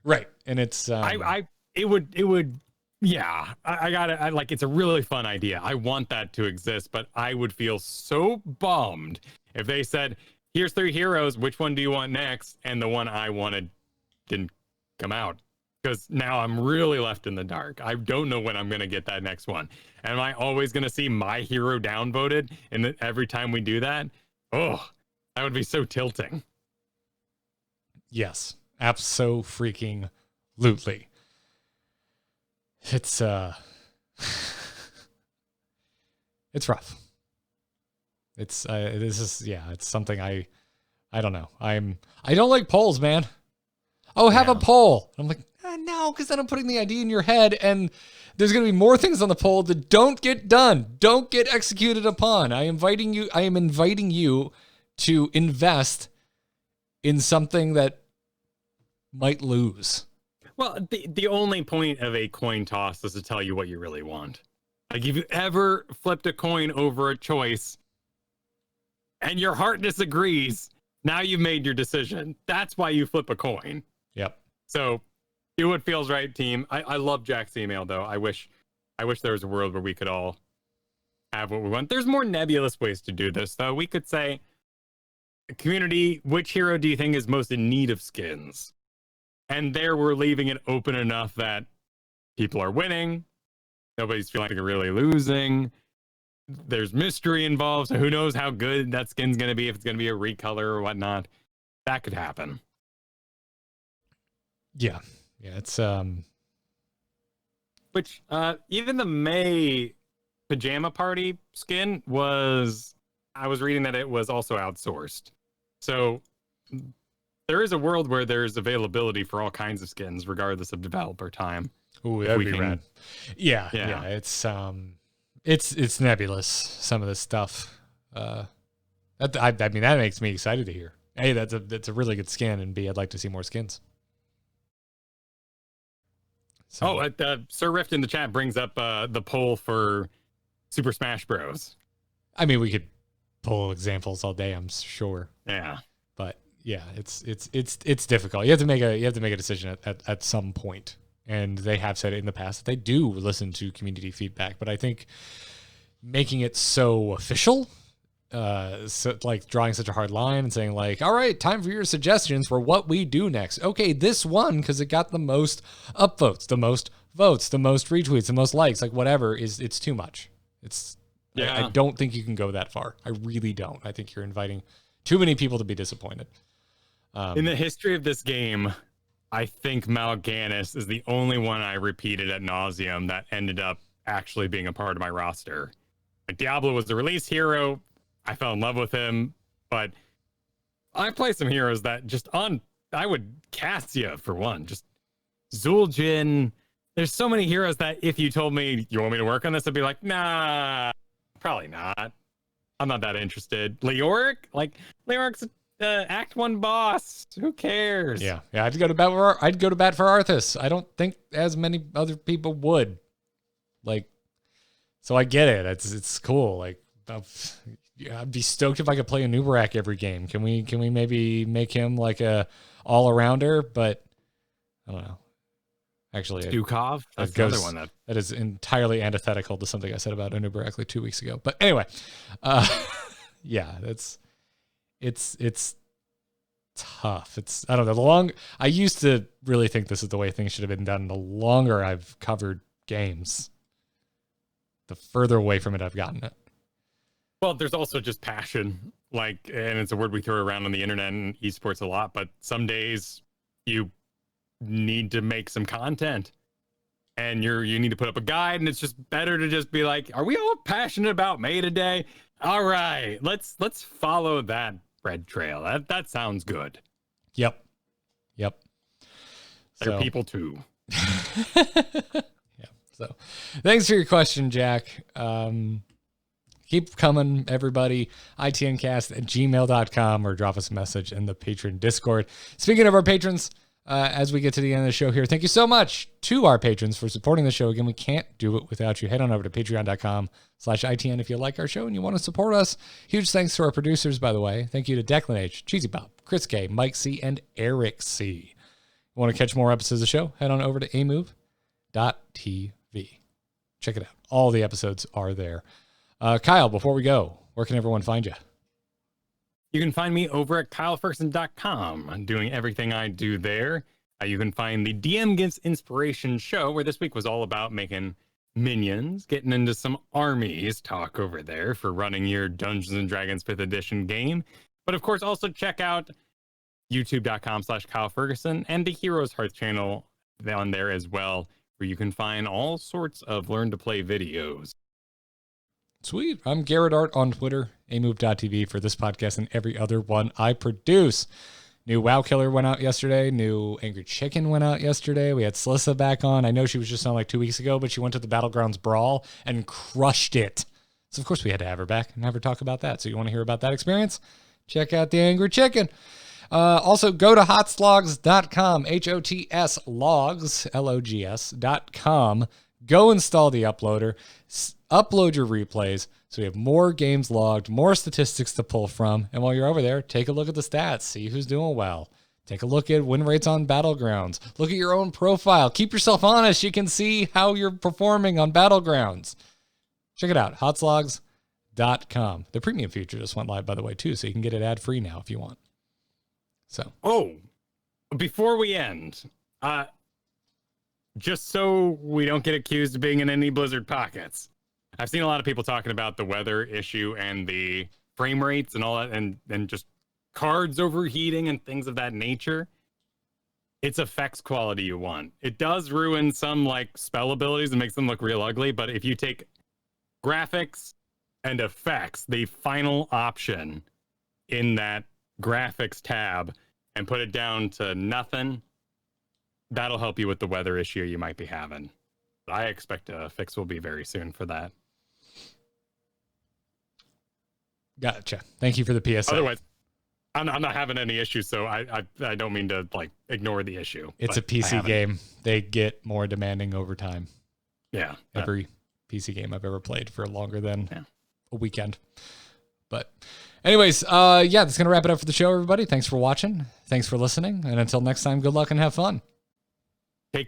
Right. And it's it would it's a really fun idea. I want that to exist, but I would feel so bummed if they said, here's 3 heroes, which one do you want next? And the one I wanted didn't come out. Because now I'm really left in the dark. I don't know when I'm going to get that next one. Am I always going to see my hero downvoted? And every time we do that, that would be so tilting. Yes, abso-freaking-lutely. It's it's rough. It's something I don't know. I don't like polls, man. Have a poll. I'm like, no, because then I'm putting the idea in your head, and there's going to be more things on the poll that don't get done, don't get executed upon. I am inviting you to invest in something that might lose. Well, the only point of a coin toss is to tell you what you really want. Like, if you ever flipped a coin over a choice and your heart disagrees, now you've made your decision. That's why you flip a coin. Yep. So do what feels right, team. I love Jack's email, though. I wish there was a world where we could all have what we want. There's more nebulous ways to do this, though. We could say, community, which hero do you think is most in need of skins? And there we're leaving it open enough that people are winning. Nobody's feeling like they're really losing. There's mystery involved, so who knows how good that skin's going to be, if it's going to be a recolor or whatnot. That could happen. Yeah, it's which even the May pajama party skin was, I was reading that it was also outsourced. So there is a world where there's availability for all kinds of skins, regardless of developer time. Ooh, that'd be rad. Yeah. It's nebulous, some of this stuff. I mean, that makes me excited to hear. A, that's a really good skin, and B, I'd like to see more skins. So. Sir Rift in the chat brings up the poll for Super Smash Bros. I mean, we could pull examples all day, I'm sure. Yeah. But yeah, it's difficult. You have to make a decision at some point. And they have said it in the past that they do listen to community feedback, but I think making it so official, so like drawing such a hard line and saying like, all right, time for your suggestions for what we do next. Okay, this one, because it got the most upvotes, the most votes, the most retweets, the most likes, like whatever, it's too much. I don't think you can go that far. I really don't. I think you're inviting too many people to be disappointed. In the history of this game, I think Mal'Ganis is the only one I repeated ad nauseum that ended up actually being a part of my roster. Like Diablo was the release hero. I fell in love with him, but I play some heroes that Cassia for one, just Zul'jin. There's so many heroes that if you told me you want me to work on this, I'd be like, nah, probably not. I'm not that interested. Leoric's Act 1 boss. Who cares? Yeah. I'd go to bat for Arthas. I don't think as many other people would. Like, so I get it. It's cool. Like, I'd be stoked if I could play a Nubarak every game. Can we maybe make him like a all arounder? But I don't know. Actually, Stukov. That's another one that is entirely antithetical to something I said about Nubarak like 2 weeks ago. But anyway, yeah, it's tough. I don't know. I used to really think this is the way things should have been done. The longer I've covered games, the further away from it I've gotten it. Well, there's also just passion, and it's a word we throw around on the internet and esports a lot, but some days you need to make some content and you need to put up a guide, and it's just better to just be like, are we all passionate about May today? All right, let's follow that red trail. That sounds good. Yep. They're people too. Yeah. So thanks for your question, Jack. Keep coming, everybody. itncast@gmail.com or drop us a message in the patron Discord. Speaking of our patrons, as we get to the end of the show here, thank you so much to our patrons for supporting the show. Again, we can't do it without you. Head on over to patreon.com/ITN if you like our show and you want to support us. Huge thanks to our producers, by the way. Thank you to Declan H, Cheesy Bob, Chris K, Mike C, and Eric C. You want to catch more episodes of the show? Head on over to amove.tv. Check it out. All the episodes are there. Kyle, before we go, where can everyone find you? You can find me over at kyleferguson.com. I'm doing everything I do there. You can find the DM Gives Inspiration show, where this week was all about making minions, getting into some armies talk over there for running your Dungeons & Dragons 5th edition game. But of course, also check out youtube.com/KyleFergusson and the Heroes Hearth channel on there as well, where you can find all sorts of learn to play videos. Sweet. I'm Garrett Art on Twitter, amove.tv for this podcast and every other one I produce. New WoW Killer went out yesterday. New Angry Chicken went out yesterday. We had Slissa back on. I know she was just on like 2 weeks ago, but she went to the Battlegrounds Brawl and crushed it. So, of course, we had to have her back and have her talk about that. So you want to hear about that experience? Check out the Angry Chicken. Also, go to hotslogs.com, HOTS logs, LOGS.com. Go install the uploader. Upload your replays so we have more games logged, more statistics to pull from. And while you're over there, take a look at the stats. See who's doing well. Take a look at win rates on Battlegrounds. Look at your own profile. Keep yourself honest. You can see how you're performing on Battlegrounds. Check it out, hotslogs.com. The premium feature just went live, by the way, too, so you can get it ad-free now if you want. So. Oh, before we end, just so we don't get accused of being in any Blizzard pockets, I've seen a lot of people talking about the weather issue and the frame rates and all that, and just cards overheating and things of that nature. It's effects quality you want. It does ruin some like spell abilities and makes them look real ugly, but if you take graphics and effects, the final option in that graphics tab, and put it down to nothing, that'll help you with the weather issue you might be having. I expect a fix will be very soon for that. Gotcha. Thank you for the PSA. I'm not having any issues, so I don't mean to like ignore the issue. It's a PC game. They get more demanding over time. Yeah. Every PC game I've ever played for longer than a weekend. But anyways, that's going to wrap it up for the show, everybody. Thanks for watching. Thanks for listening. And until next time, good luck and have fun.